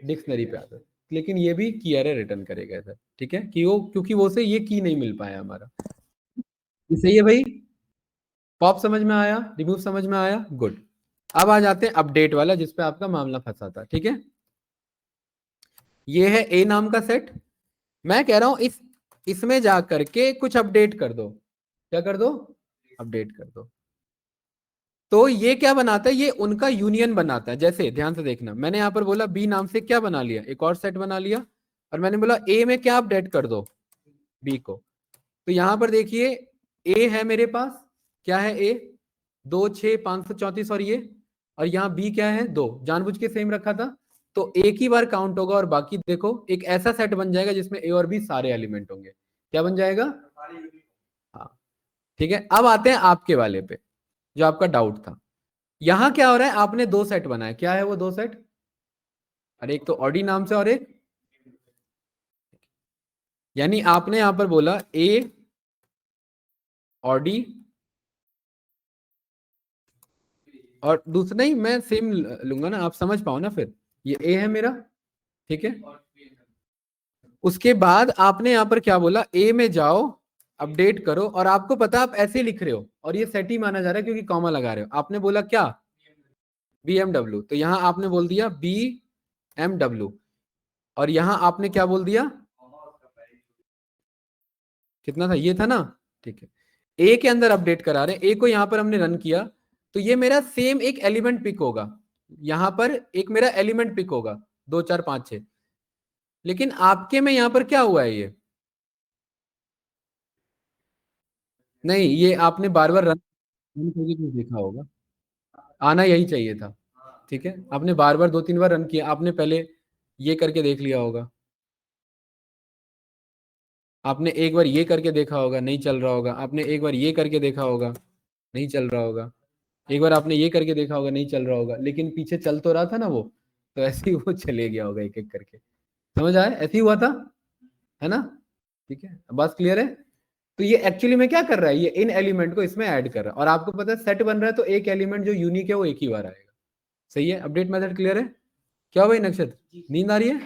डिक्शनरी पे आता। लेकिन ये भी की एरर रिटर्न करेगा सर, ठीक है, कि वो, क्योंकि वो से ये की नहीं मिल पाया हमारा। ये सही है भाई। पॉप समझ में आया, रिमूव समझ में आया, गुड। अब आ जाते हैं अपडेट वाला, जिसपे आपका मामला फंसा था, ठीक है। ये है ए नाम का सेट। मैं कह रहा हूं इसमें जा करके कुछ अपडेट कर दो। क्या कर दो? अपडेट कर दो। तो ये क्या बनाता है? ये उनका यूनियन बनाता है। जैसे ध्यान से देखना, मैंने यहां पर बोला बी नाम से क्या बना लिया, एक और सेट बना लिया, और मैंने बोला ए में क्या अपडेट कर दो? बी को। तो यहां पर देखिए ए है मेरे पास, क्या है ए? 2, 6, 534, और यहाँ बी क्या है? 2। जानबूझ के सेम रखा था, तो एक ही बार काउंट होगा, और बाकी देखो एक ऐसा सेट बन जाएगा जिसमें ए और बी सारे एलिमेंट होंगे। क्या बन जाएगा? हाँ ठीक है। अब आते हैं आपके वाले पे, जो आपका डाउट था। यहां क्या हो रहा है, आपने दो सेट बनाए, क्या है वो दो सेट? अरे एक तो ऑडी नाम से, और एक, यानी आपने यहां पर बोला ए ऑडी, और दूसरा नहीं, मैं सेम लूंगा ना, आप समझ पाओ ना फिर। ये ए है मेरा, ठीक है। उसके बाद आपने यहां पर क्या बोला, ए में जाओ, अपडेट करो, और आपको पता आप ऐसे लिख रहे हो, और ये सेट ही माना जा रहा है क्योंकि कॉमा लगा रहे हो। आपने बोला क्या? BMW, तो यहां आपने बोल दिया BMW, और यहां आपने क्या बोल दिया? कितना था? ये था ना, ठीक है। ए के अंदर अपडेट करा रहे हैं, ए को यहां पर हमने रन किया, तो ये मेरा सेम एक एलिमेंट पिक होगा। यहां पर एक मेरा एलिमेंट पिक होगा, 2, 4, 5, 6। लेकिन आपके में यहां पर क्या हुआ है? ये नहीं, ये आपने बार बार रन करके कुछ देखा होगा, आना यही चाहिए था, ठीक है। आपने बार बार 2, 3 बार रन किया, आपने पहले ये करके देख लिया होगा, आपने एक बार ये करके देखा होगा, नहीं चल रहा होगा, आपने एक बार ये करके देखा होगा, नहीं चल रहा होगा, एक बार आपने ये करके देखा होगा, नहीं चल रहा होगा, लेकिन पीछे चल तो रहा था ना वो, तो ऐसे ही वो चले गया होगा एक एक करके। समझ आया? ऐसे ही हुआ था, है ना? ठीक है, अब बात क्लियर है। तो ये एक्चुअली में क्या कर रहा है, ये इन एलिमेंट को इसमें ऐड कर रहा है, और आपको पता है सेट बन रहा है, तो एक एलिमेंट जो यूनिक है वो एक ही बार आएगा। सही है, अपडेट मेथड क्लियर है? क्या भाई नक्षत्र, नींद आ रही है?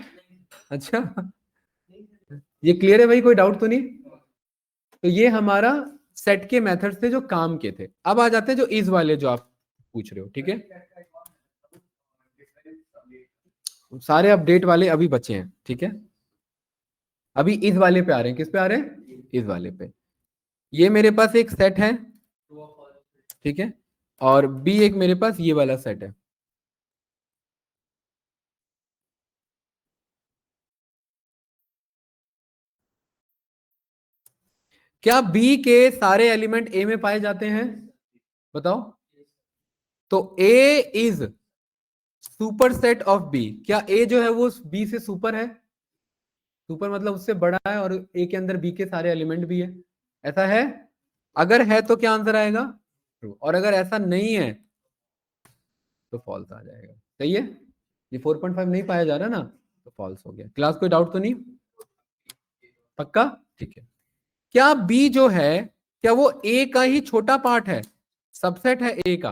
अच्छा ये क्लियर है भाई, कोई डाउट तो नहीं? तो ये हमारा सेट के मेथड्स थे जो काम के थे। अब आ जाते हैं जो इज वाले जो आप पूछ रहे हो, ठीक है। सारे अपडेट वाले अभी बचे हैं, ठीक है। अभी इस वाले पे आ रहे हैं, किस पे आ रहे हैं? इस वाले पे। ये मेरे पास एक सेट है, ठीक है, और बी एक मेरे पास ये वाला सेट है। क्या बी के सारे एलिमेंट ए में पाए जाते हैं? बताओ। तो A is super set of B. क्या ए जो है वो बी से सुपर है? सुपर मतलब उससे बड़ा है और ए के अंदर बी के सारे एलिमेंट भी है, ऐसा है? अगर है तो क्या आंसर आएगा? ट्रू। और अगर ऐसा नहीं है तो फॉल्स आ जाएगा। सही है, ये 4.5 नहीं पाया जा रहा ना, तो फॉल्स हो गया। क्लास कोई डाउट तो नहीं? पक्का? ठीक है। क्या बी जो है, क्या वो ए का ही छोटा पार्ट है, सबसेट है ए का?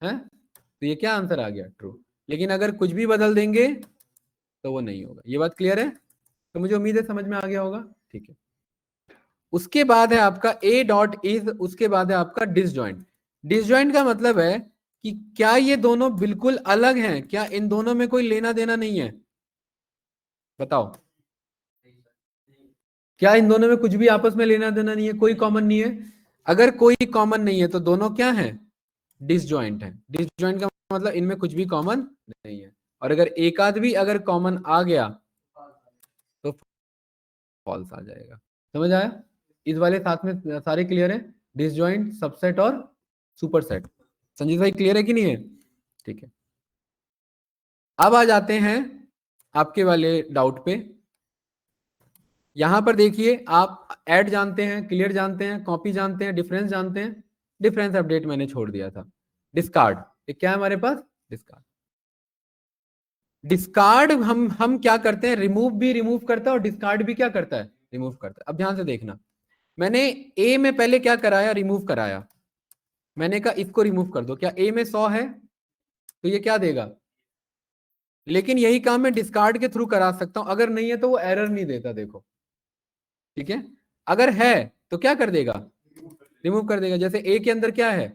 है, तो ये क्या आंसर आ गया? ट्रू। लेकिन अगर कुछ भी बदल देंगे तो वो नहीं होगा। ये बात क्लियर है? तो मुझे उम्मीद है समझ में आ गया होगा, ठीक है। उसके बाद है आपका ए डॉट इज, उसके बाद है आपका डिसजॉइंट। डिसजॉइंट का मतलब है कि क्या ये दोनों बिल्कुल अलग हैं, क्या इन दोनों में कोई लेना देना नहीं है? बताओ। क्या इन दोनों में कुछ भी आपस में लेना देना नहीं है, कोई कॉमन नहीं है? अगर कोई कॉमन नहीं है तो दोनों क्या है? डिसजॉइंट है। डिसजॉइंट का मतलब इनमें कुछ भी कॉमन नहीं है। और अगर एक आध भी अगर कॉमन आ गया तो फॉल्स आ जाएगा। समझ आया? इस वाले साथ में सारे क्लियर है, डिसजॉइंट, सबसेट और सुपर सेट। संजीत भाई क्लियर है कि नहीं है? ठीक है। अब आ जाते हैं आपके वाले डाउट पे। यहां पर देखिए, आप ऐड जानते हैं, क्लियर जानते हैं, कॉपी जानते हैं, डिफरेंस जानते हैं। डिफरेंस अपडेट मैंने छोड़ दिया था। डिस्कार्ड, ये क्या है हमारे पास? डिस्कार्ड। डिस्कार्ड हम क्या करते हैं? रिमूव भी रिमूव करता है और डिस्कार्ड भी क्या करता है? रिमूव करता है। अब ध्यान से देखना, मैंने ए में पहले क्या कराया? रिमूव कराया। मैंने कहा इसको रिमूव कर दो। क्या ए में 100 है? तो ये क्या देगा? लेकिन यही काम मैं डिस्कार्ड के थ्रू करा सकता हूं। अगर नहीं है तो वो एरर नहीं देता, देखो, ठीक है। अगर है तो क्या कर देगा? रिमूव कर देगा। जैसे ए के अंदर क्या है?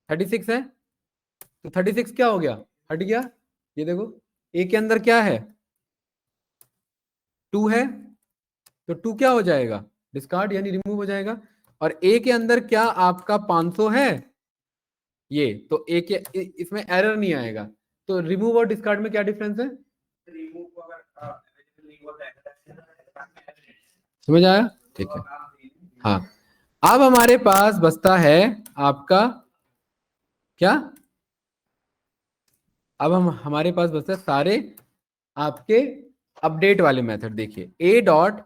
36 है, तो 36 क्या हो गया? हट गया। ये देखो, ए के अंदर क्या है? 2 है, तो 2 क्या हो जाएगा? डिस्कार्ड, यानी रिमूव हो जाएगा। और ए के अंदर क्या आपका 500 है, ये तो ए के इसमें एरर नहीं आएगा। तो रिमूव और डिस्कार्ड में क्या डिफरेंस है? समझ आया? ठीक है। हाँ, अब हमारे पास बचता है आपका क्या? अब हम हमारे पास बचता है सारे आपके अपडेट वाले मेथड। देखिए, ए डॉट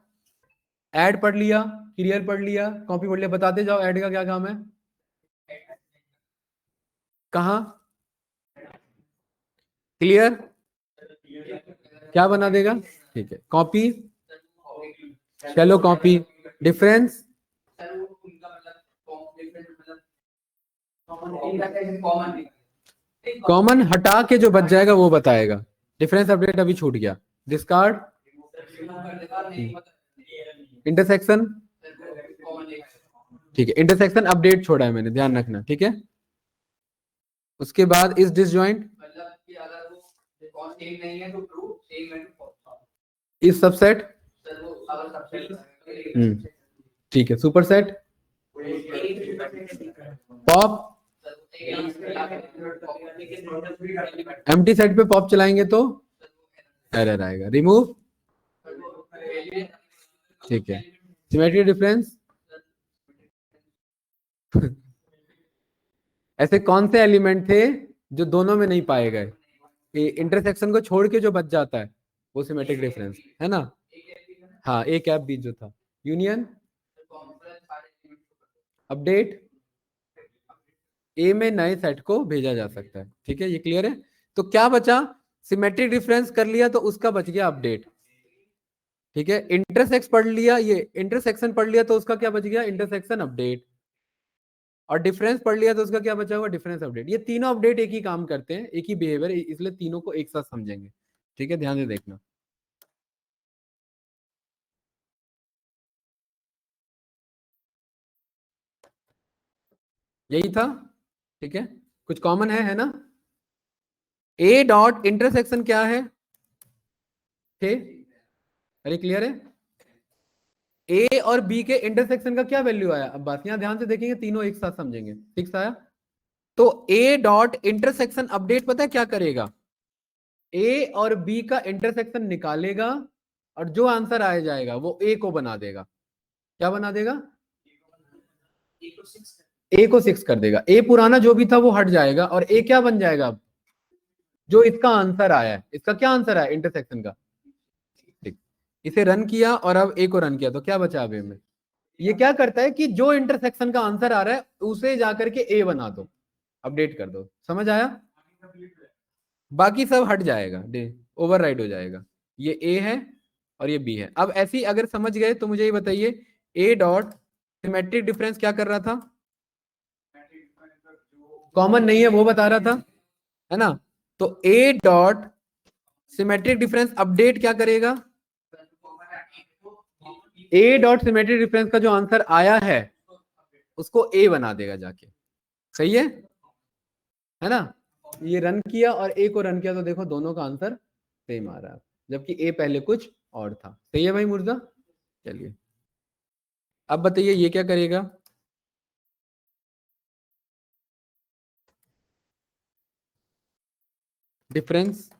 ऐड पढ़ लिया, क्लियर पढ़ लिया, कॉपी पढ़ लिया। बताते जाओ ऐड का क्या काम है? कहा? क्लियर क्या बना देगा? ठीक है। कॉपी, चलो कॉपी, डिफरेंस, कॉमन हटा के जो बच जाएगा वो बताएगा। डिफरेंस अपडेट अभी छूट गया। डिस्कार्ड, इंटरसेक्शन, ठीक है, इंटरसेक्शन अपडेट छोड़ा है मैंने, ध्यान रखना, ठीक है। उसके बाद इस डिसजॉइंट, इस सबसेट, ठीक है, super set, pop, empty set पे पॉप चलाएंगे तो एरर आएगा। रिमूव, ठीक है, सिमेट्री डिफरेंस। ऐसे कौन से एलिमेंट थे जो दोनों में नहीं पाए गए? इंटरसेक्शन को छोड़ के जो बच जाता है वो सिमेट्रिक डिफरेंस है ना? हाँ, एक ऐप बीच जो था। यूनियन, अपडेट, ए में नए सेट को भेजा जा सकता है, ठीक है, ये क्लियर है। तो क्या बचा? सिमेट्रिक डिफरेंस कर लिया तो उसका बच गया अपडेट, ठीक है। इंटरसेक्स पढ़ लिया, ये इंटरसेक्शन पढ़ लिया तो उसका क्या बच गया? Intersection update. और डिफरेंस पढ़ लिया तो उसका क्या बचा हुआ? Difference update. ये तीनों अपडेट एक ही काम करते हैं, एक ही बिहेवियर, इसलिए तीनों को एक साथ समझेंगे, ठीक है, ध्यान से देखना। यही था, ठीक है, कुछ कॉमन है ना। ए डॉट इंटरसेक्शन क्या है, थे, अरे क्लियर है, ए और बी के इंटरसेक्शन का क्या वैल्यू आया। अब बात यहां ध्यान से देखेंगे, तीनों एक साथ समझेंगे, फिक्स आया। तो ए डॉट इंटरसेक्शन अपडेट पता है क्या करेगा, ए और बी का इंटरसेक्शन निकालेगा और जो आंसर आया जाएगा वो ए को बना देगा। क्या बना देगा, ए को 6 कर देगा। ए पुराना जो भी था वो हट जाएगा और ए क्या बन जाएगा, अब जो इसका आंसर आया है, इसका क्या आंसर आया इंटरसेक्शन का, ठीक। इसे रन किया और अब ए को रन किया तो क्या बचा अब ए में, ये क्या करता है कि जो इंटरसेक्शन का आंसर आ रहा है उसे जाकर के ए बना दो, अपडेट कर दो। समझ आया, बाकी सब हट जाएगा, ओवरराइड हो जाएगा। ये ए है और ये बी है। अब ऐसी अगर समझ गए तो मुझे ये बताइए, ए डॉट सिमेट्रिक डिफरेंस क्या कर रहा था, कॉमन नहीं है वो बता रहा था, है ना। तो A dot symmetric difference update क्या करेगा, ए डॉट सिमेट्रिक डिफरेंस का जो आंसर आया है उसको ए बना देगा जाके। सही है ना। ये रन किया और ए को रन किया तो देखो दोनों का आंसर सेम आ रहा है, जबकि ए पहले कुछ और था। सही है भाई मुर्जा। चलिए अब बताइए ये क्या करेगा, डिफरेंस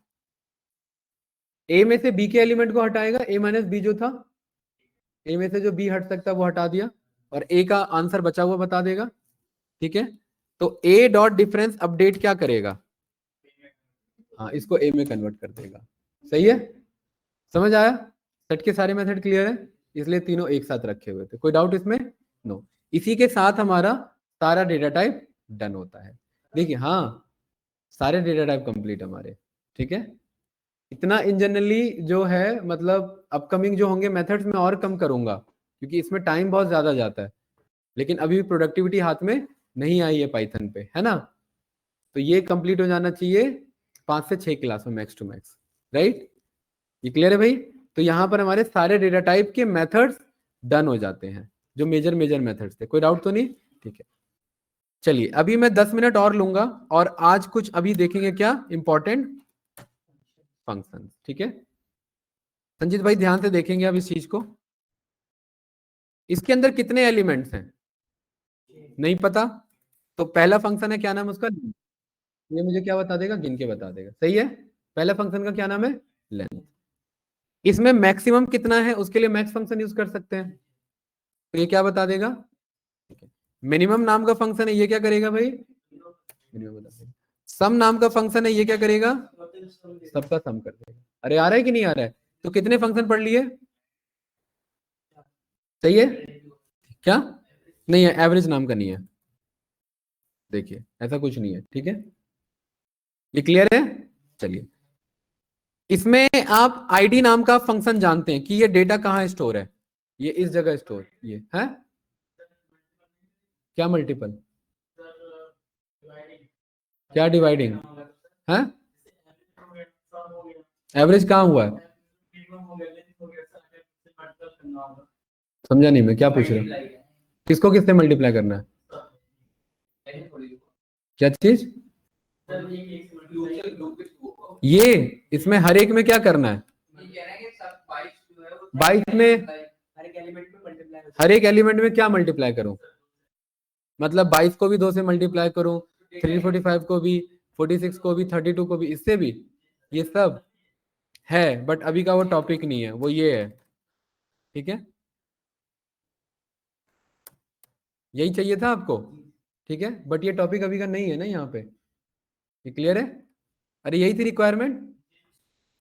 ए में से बी के एलिमेंट को हटाएगा, ए माइनस बी जो था, ए में से जो बी हट सकता वो हटा दिया और ए का आंसर बचा हुआ बता देगा, ठीक है। तो ए डॉट डिफरेंस अपडेट क्या करेगा, हाँ इसको ए में कन्वर्ट कर देगा। सही है, समझ आया, सेट के सारे मेथड क्लियर है, इसलिए तीनों एक साथ रखे हुए थे, कोई डाउट इसमें, नो। इसी के साथ हमारा सारा डेटा टाइप डन होता है। देखिए हाँ, सारे डेटा टाइप कंप्लीट हमारे, ठीक है। इतना इन जनरली जो है, मतलब अपकमिंग जो होंगे मेथड्स में और कम करूंगा क्योंकि इसमें टाइम बहुत ज्यादा जाता है, लेकिन अभी भी प्रोडक्टिविटी हाथ में नहीं आई है पाइथन पे, है ना। तो ये कंप्लीट हो जाना चाहिए 5 से 6 क्लास में मैक्स टू मैक्स, राइट। ये क्लियर है भाई। तो यहाँ पर हमारे सारे डेटा टाइप के मेथड्स डन हो जाते हैं, जो मेजर मेजर मेथड्स थे। कोई डाउट तो नहीं, ठीक है। चलिए अभी मैं 10 मिनट और लूंगा और आज कुछ अभी देखेंगे क्या इंपॉर्टेंट फंक्शन, ठीक है। संजीत भाई ध्यान से देखेंगे अब इस चीज को, इसके अंदर कितने एलिमेंट्स हैं नहीं पता, तो पहला फंक्शन है क्या नाम है उसका, ये मुझे क्या बता देगा, गिन के बता देगा। सही है, पहला फंक्शन का क्या नाम है, लेंथ। इसमें मैक्सिमम कितना है उसके लिए मैक्स फंक्शन यूज कर सकते हैं, तो ये क्या बता देगा, मिनिमम नाम का फंक्शन है, ये क्या करेगा भाई, मिनिमम बता देगा। सम नाम का फंक्शन है, ये क्या करेगा, सबका सम कर देगा। अरे आ रहा है कि नहीं आ रहा है, तो कितने फंक्शन पढ़ लिए, सही है क्या, नहीं है, एवरेज नाम का नहीं है, देखिए ऐसा कुछ नहीं है, ठीक है। ये क्लियर है। चलिए इसमें आप आईडी नाम का फंक्शन जानते हैं कि ये डेटा कहाँ स्टोर है, ये इस जगह स्टोर, ये है क्या मल्टीपल, क्या डिवाइडिंग है, एवरेज कहाँ हुआ है, समझा नहीं मैं क्या पूछ रहा हूँ, किसको किससे मल्टीप्लाई करना है, क्या चीज, ये इसमें हर एक में क्या करना है, 22 में हर एक एलिमेंट में क्या मल्टीप्लाई करूं, मतलब 22 को भी 2 से मल्टीप्लाई करूं, 345 को भी, 46 को भी, 32 को भी, इससे भी, ये सब है बट अभी का वो टॉपिक नहीं है, वो ये है, ठीक है। यही चाहिए था आपको, ठीक है, बट ये टॉपिक अभी का नहीं है ना यहाँ पे, ये क्लियर है। अरे यही थी रिक्वायरमेंट,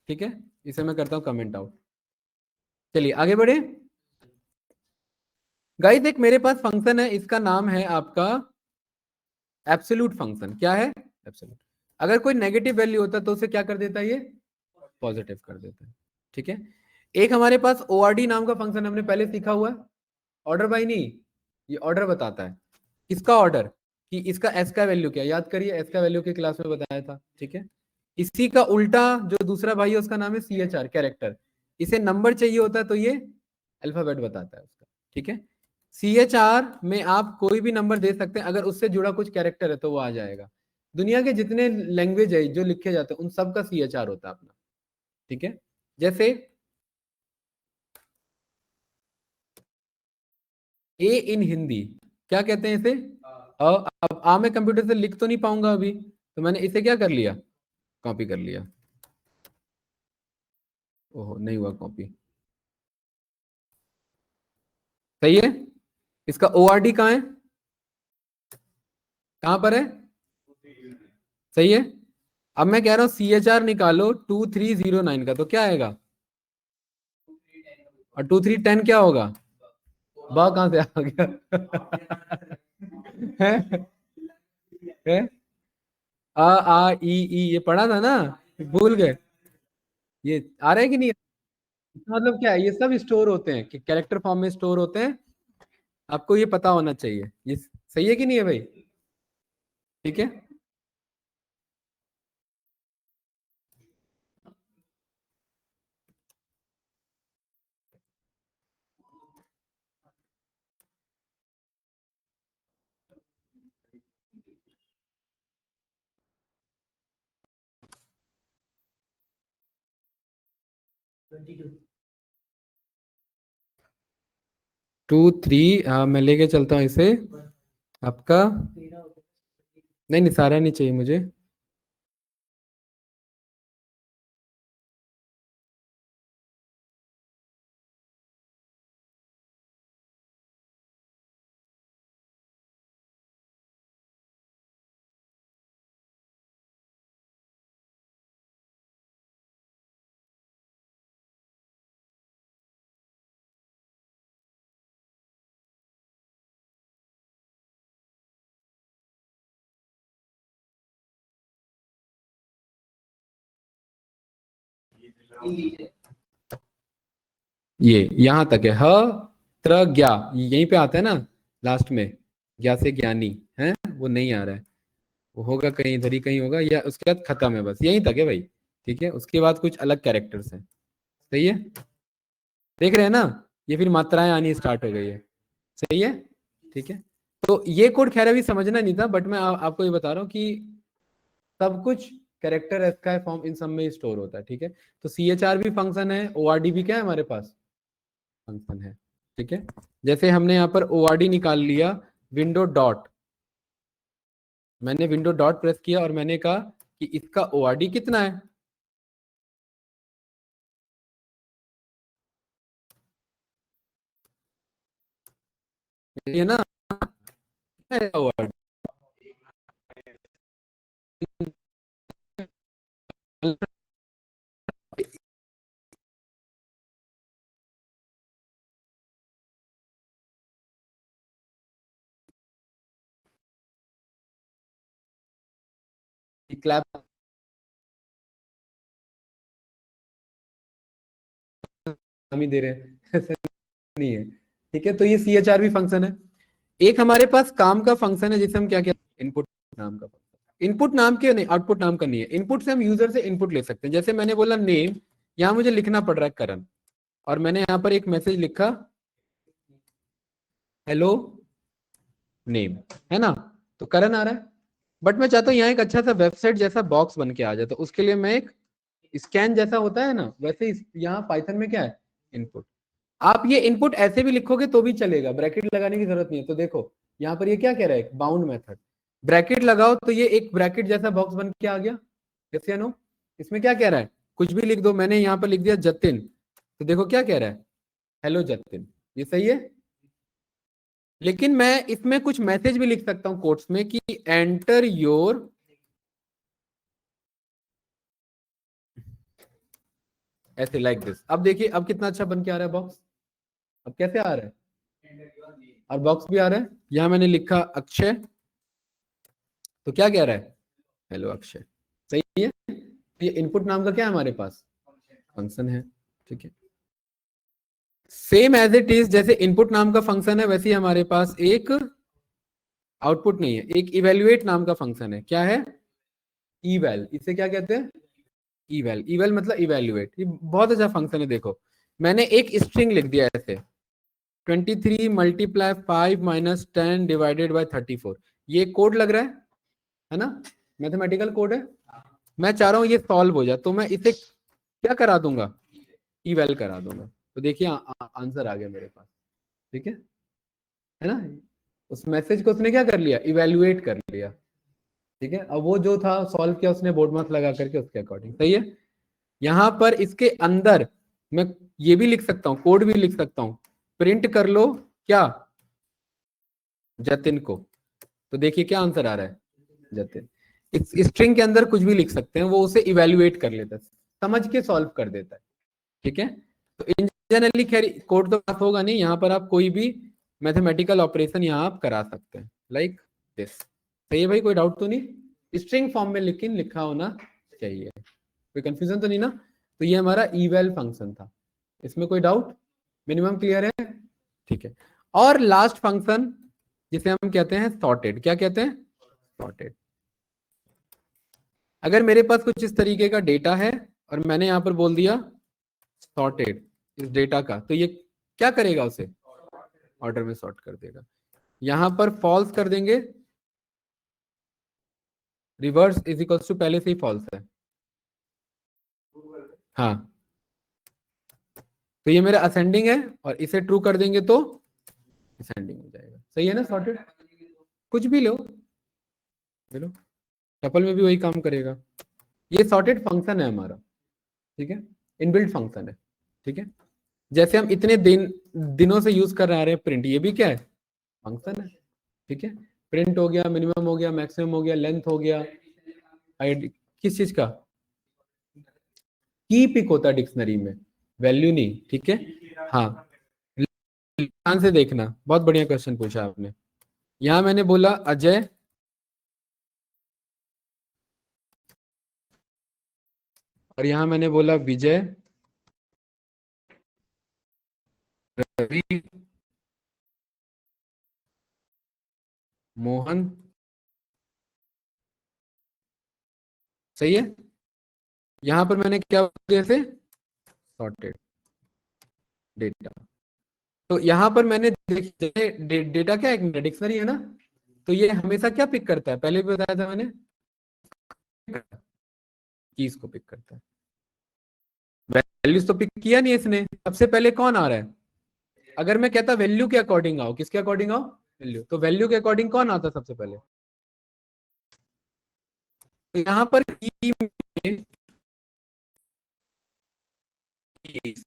ठीक है। इसे मैं करता हूँ कमेंट आउट। चलिए आगे बढ़े गाइस, एक मेरे पास फंक्शन है, इसका नाम है आपका एब्सोल्यूट फंक्शन। क्या है, एब्सोल्यूट। अगर कोई नेगेटिव वैल्यू होता तो उसे क्या कर देता है, ये पॉजिटिव कर देता है, ठीक है। एक हमारे पास ओआरडी नाम का फंक्शन हमने पहले सीखा हुआ है, ऑर्डर बाय नहीं, ये ऑर्डर बताता है, किसका ऑर्डर, कि इसका एस का वैल्यू क्या, याद करिए एस का वैल्यू की क्लास में बताया था, ठीक है। इसी का उल्टा जो दूसरा भाई है उसका नाम है CHR, कैरेक्टर। इसे नंबर चाहिए होता है तो ये अल्फाबेट बताता है उसका, ठीक है। CHR में आप कोई भी नंबर दे सकते हैं, अगर उससे जुड़ा कुछ कैरेक्टर है तो वो आ जाएगा। दुनिया के जितने लैंग्वेज है जो लिखे जाते हैं उन सब का CHR होता है अपना, ठीक है। जैसे ए इन हिंदी क्या कहते हैं इसे? अब मैं कंप्यूटर से लिख तो नहीं पाऊंगा अभी, तो मैंने इसे क्या कर लिया, कॉपी कर लिया। ओहो नहीं हुआ कॉपी, सही है। इसका ORD कहाँ है, कहाँ पर है, सही है। अब मैं कह रहा हूं CHR निकालो 2309 का, तो क्या आएगा, और 2310 क्या होगा, बा कहां से आ गया है? है? A, I, E, ये पढ़ा था ना, भूल गए। ये आ रहा है कि नहीं? इसका मतलब क्या है, ये सब स्टोर होते हैं कि कैरेक्टर फॉर्म में स्टोर होते हैं, आपको ये पता होना चाहिए। ये सही है कि नहीं है भाई? ठीक है। 2 3, हाँ मैं लेके चलता हूँ इसे आपका। नहीं नहीं, सारा नहीं चाहिए मुझे। ये यहां तक है, ह त्र ज्ञा, यहीं पे आता है ना लास्ट में, ज्ञा से ज्ञानी है, वो नहीं आ रहा है। वो होगा कहीं इधर ही कहीं होगा, या उसके बाद खत्म है, बस यहीं तक है भाई। ठीक है, उसके बाद कुछ अलग कैरेक्टर्स हैं। सही है, देख रहे हैं ना, ये फिर मात्राएं आनी स्टार्ट हो गई है। सही है, ठीक है। तो ये कोड खैर अभी समझना नहीं था, बट मैं आपको ये बता रहा हूँ कि सब कुछ कैरेक्टर एस्काई फॉर्म इन सब में स्टोर होता है, ठीक है। तो CHR भी फंक्शन है, ORD भी क्या है हमारे पास, फंक्शन है, ठीक है। जैसे हमने यहाँ पर ORD निकाल लिया, विंडो डॉट, मैंने विंडो डॉट प्रेस किया और मैंने कहा कि इसका ORD कितना है, ये ना ORD क्लैप हम ही दे रहे हैं ऐसा नहीं है, ठीक है। तो ये CHR भी फंक्शन है। एक हमारे पास काम का फंक्शन है जिसे हम क्या क्या, इनपुट नाम का फंक्शन। इनपुट नाम के नहीं, आउटपुट नाम का नहीं है। इनपुट से हम यूजर से इनपुट ले सकते हैं। जैसे मैंने बोला नेम, यहाँ मुझे लिखना पड़ रहा है करण, और मैंने यहाँ पर एक मैसेज लिखा हेलो नेम, है ना, तो करण आ रहा है। बट मैं चाहता हूँ यहाँ एक अच्छा सा वेबसाइट जैसा बॉक्स बन के आ जाए, तो उसके लिए मैं एक स्कैन जैसा होता है ना, वैसे यहाँ पाइथन में क्या है, इनपुट। आप ये इनपुट ऐसे भी लिखोगे तो भी चलेगा, ब्रैकेट लगाने की जरूरत नहीं है। तो देखो यहाँ पर ये क्या कह रहा है, बाउंड मेथड, ब्रैकेट लगाओ तो ये एक ब्रैकेट जैसा बॉक्स बन के आ गया, यस या नो। इसमें क्या कह रहा है, कुछ भी लिख दो, मैंने यहाँ पर लिख दिया जतिन, तो देखो क्या कह रहा है, हेलो जतिन, ये सही है। लेकिन मैं इसमें कुछ मैसेज भी लिख सकता हूँ कोट्स में कि एंटर योर, ऐसे लाइक दिस। अब देखिए अब कितना अच्छा बन के आ रहा है बॉक्स, अब कैसे आ रहा है, और बॉक्स भी आ रहा है। यहां मैंने लिखा अक्षय, तो क्या कह रहा है, हेलो अक्षय, सही है। ये इनपुट नाम का क्या है हमारे पास, फंक्शन है, ठीक है। सेम एज इट इज, जैसे इनपुट नाम का फंक्शन है वैसे ही हमारे पास एक आउटपुट नहीं है, एक इवेल्युएट नाम का फंक्शन है। क्या है, इवेल, इसे क्या कहते हैं, इवेल। इवेल मतलब इवेल्युएट, ये बहुत अच्छा फंक्शन है। देखो मैंने एक स्ट्रिंग लिख दिया ऐसे 23 मल्टीप्लाई 5 माइनस 10 डिवाइडेड बाय 34, ये कोड लग रहा है ना, मैथमेटिकल कोड है। मैं चाह रहा हूं ये सॉल्व हो जाए, तो मैं इसे क्या करा दूंगा, इवेल करा दूंगा। तो देखिए आंसर आ गया मेरे पास, ठीक है ना। उस मैसेज को उसने क्या कर लिया, इवेल्युएट कर लिया, ठीक है। अब वो जो था सॉल्व किया उसने बोर्ड मार्क्स लगा करके उसके अकॉर्डिंग, सही है। यहां पर इसके अंदर मैं ये भी लिख सकता हूं, कोड भी लिख सकता हूं, प्रिंट कर लो क्या, जतिन को। तो देखिए क्या आंसर आ रहा है, जतिन। इस स्ट्रिंग के अंदर कुछ भी लिख सकते हैं, वो उसे इवेल्युएट कर लेता है, समझ के सॉल्व कर देता है, ठीक है। तो इन जनरली खैर कोड तो पास होगा नहीं, यहाँ पर आप कोई भी मैथमेटिकल ऑपरेशन यहाँ आप करा सकते हैं, लाइक दिस। सही है भाई, कोई डाउट तो नहीं, स्ट्रिंग फॉर्म में लेकिन लिखा होना चाहिए, कोई कंफ्यूजन तो नहीं ना। तो ये हमारा इवेल फंक्शन था, इसमें कोई डाउट, मिनिमम क्लियर है, ठीक है। और लास्ट फंक्शन जिसे हम कहते हैं सॉर्टेड, क्या कहते हैं, सॉर्टेड। अगर मेरे पास कुछ इस तरीके का डेटा है और मैंने यहां पर बोल दिया सॉर्टेड इस डेटा का, तो ये क्या करेगा, उसे ऑर्डर में सॉर्ट कर देगा। यहां पर फॉल्स कर देंगे, रिवर्स इज इक्वल्स टू पहले से ही फॉल्स है, हाँ। तो ये मेरा असेंडिंग है और इसे ट्रू कर देंगे तो असेंडिंग हो जाएगा, सही है ना, सॉर्टेड। कुछ भी लो, लो टपल में भी वही काम करेगा। ये सॉर्टेड फंक्शन है हमारा, ठीक है, इनबिल्ट फंक्शन है, ठीक है। जैसे हम इतने दिनों से यूज कर रहे हैं प्रिंट, ये भी क्या है, फंक्शन है, ठीक है। प्रिंट हो गया, मिनिमम हो गया, मैक्सिमम हो गया, लेंथ हो गया, किस चीज का, की पिक होता है डिक्शनरी में, वैल्यू नहीं, ठीक है। हाँ, ध्यान से देखना, बहुत बढ़िया क्वेश्चन पूछा आपने। यहां मैंने बोला अजय और यहां मैंने बोला विजय, रवि, मोहन, सही है। यहां पर मैंने क्या बोला, जैसे सॉर्टेड डेटा। तो यहां पर मैंने डेटा क्या है, डिक्शनरी है ना, तो ये हमेशा क्या पिक करता है, पहले भी बताया था मैंने, कीज को पिक करता है। वैल्यूज तो पिक किया नहीं इसने, सबसे पहले कौन आ रहा है, अगर मैं कहता वैल्यू के अकॉर्डिंग आओ, किसके अकॉर्डिंग आओ, वैल्यू, तो वैल्यू के अकॉर्डिंग कौन आता सबसे पहले, तो यहां पर की में keys,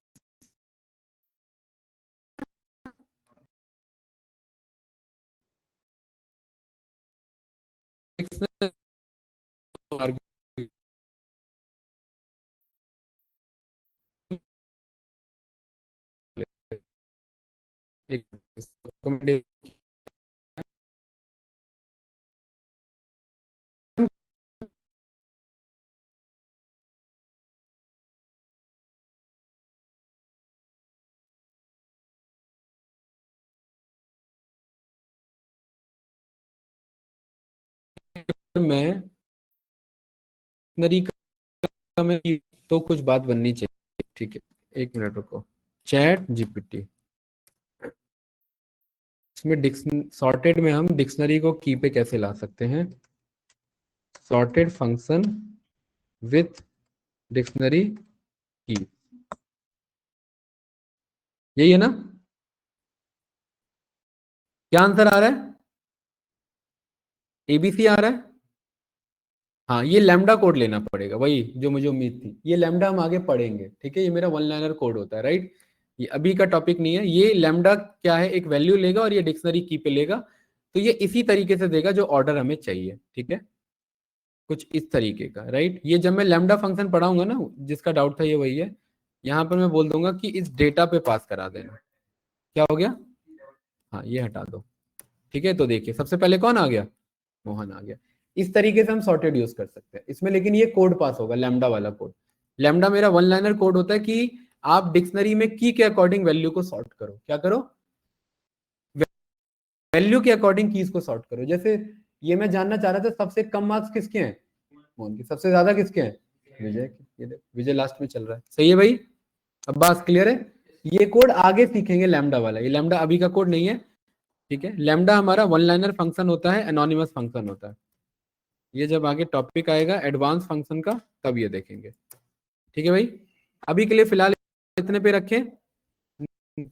एक मैं नरी का में तो कुछ बात बननी चाहिए, ठीक है। एक मिनट रुको, चैट जीपीटी, इसमें सॉर्टेड में हम डिक्शनरी को की पे कैसे ला सकते हैं, सॉर्टेड फंक्शन विथ डिक्शनरी की, यही है ना, क्या आंसर आ रहा है, एबीसी आ रहा है। हाँ, ये लैम्डा कोड लेना पड़ेगा, वही जो मुझे उम्मीद थी, ये लैम्डा हम आगे पढ़ेंगे, ठीक है। ये मेरा वन लाइनर कोड होता है, राइट, ये अभी का टॉपिक नहीं है। ये लैम्डा क्या है, एक वैल्यू लेगा और ये डिक्शनरी की पे लेगा, तो ये इसी तरीके से देगा जो ऑर्डर हमें चाहिए, ठीक है, कुछ इस तरीके का, राइट। ये जब मैं लैम्डा फंक्शन पढ़ाऊंगा ना, जिसका डाउट था ये वही है, यहाँ पर मैं बोल दूंगा कि इस डेटा पे पास करा देना, क्या हो गया, हाँ ये हटा दो, ठीक है। तो देखिए सबसे पहले कौन आ गया, मोहन आ गया। इस तरीके से हम सॉर्टेड यूज कर सकते हैं इसमें, लेकिन ये कोड पास होगा, लैम्डा वाला कोड। लैम्डा मेरा वन लाइनर कोड होता है कि आप डिक्शनरी में की के अकॉर्डिंग वैल्यू को सॉर्ट करो, क्या करो, वैल्यू के अकॉर्डिंग कीज को सॉर्ट करो। जैसे ये मैं जानना चाह रहा था सबसे कम मार्क्स किसके हैं, मोहन के, सबसे ज्यादा किसके हैं, विजय के। ये विजय लास्ट में चल रहा है, सही है भाई, अब बात क्लियर है। ये कोड आगे सीखेंगे लैम्डा वाला, ये लैम्डा अभी का कोड नहीं है, ठीक है। लैम्डा हमारा वन लाइनर फंक्शन होता है, एनोनिमस फंक्शन होता है। ये जब आगे टॉपिक आएगा एडवांस फंक्शन का तब ये देखेंगे, ठीक है भाई। अभी के लिए फिलहाल इतने पे रखें।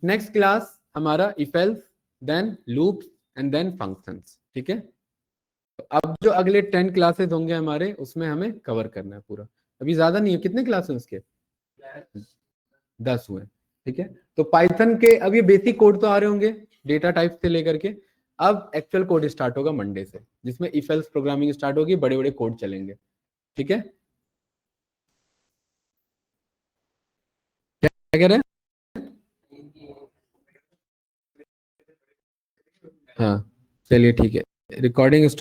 नेक्स्ट क्लास हमारा if else, then loops and then functions, ठीक है। तो अब जो अगले 10 क्लासेस होंगे हमारे, उसमें हमें कवर करना है पूरा। अभी ज्यादा नहीं है, कितने क्लास हैं उसके? 10 हुए, ठीक है। तो पाइथन के अब ये बेसिक कोड तो आ रहे होंगे डेटा टाइप से लेकर के। अब एक्चुअल कोड स्टार्ट होगा मंडे से, जिसमें इफ एल्स प्रोग्रामिंग स्टार्ट होगी, बड़े बड़े कोड चलेंगे, ठीक है। क्या कह रहे हैं? हाँ चलिए ठीक है, रिकॉर्डिंग स्टॉप।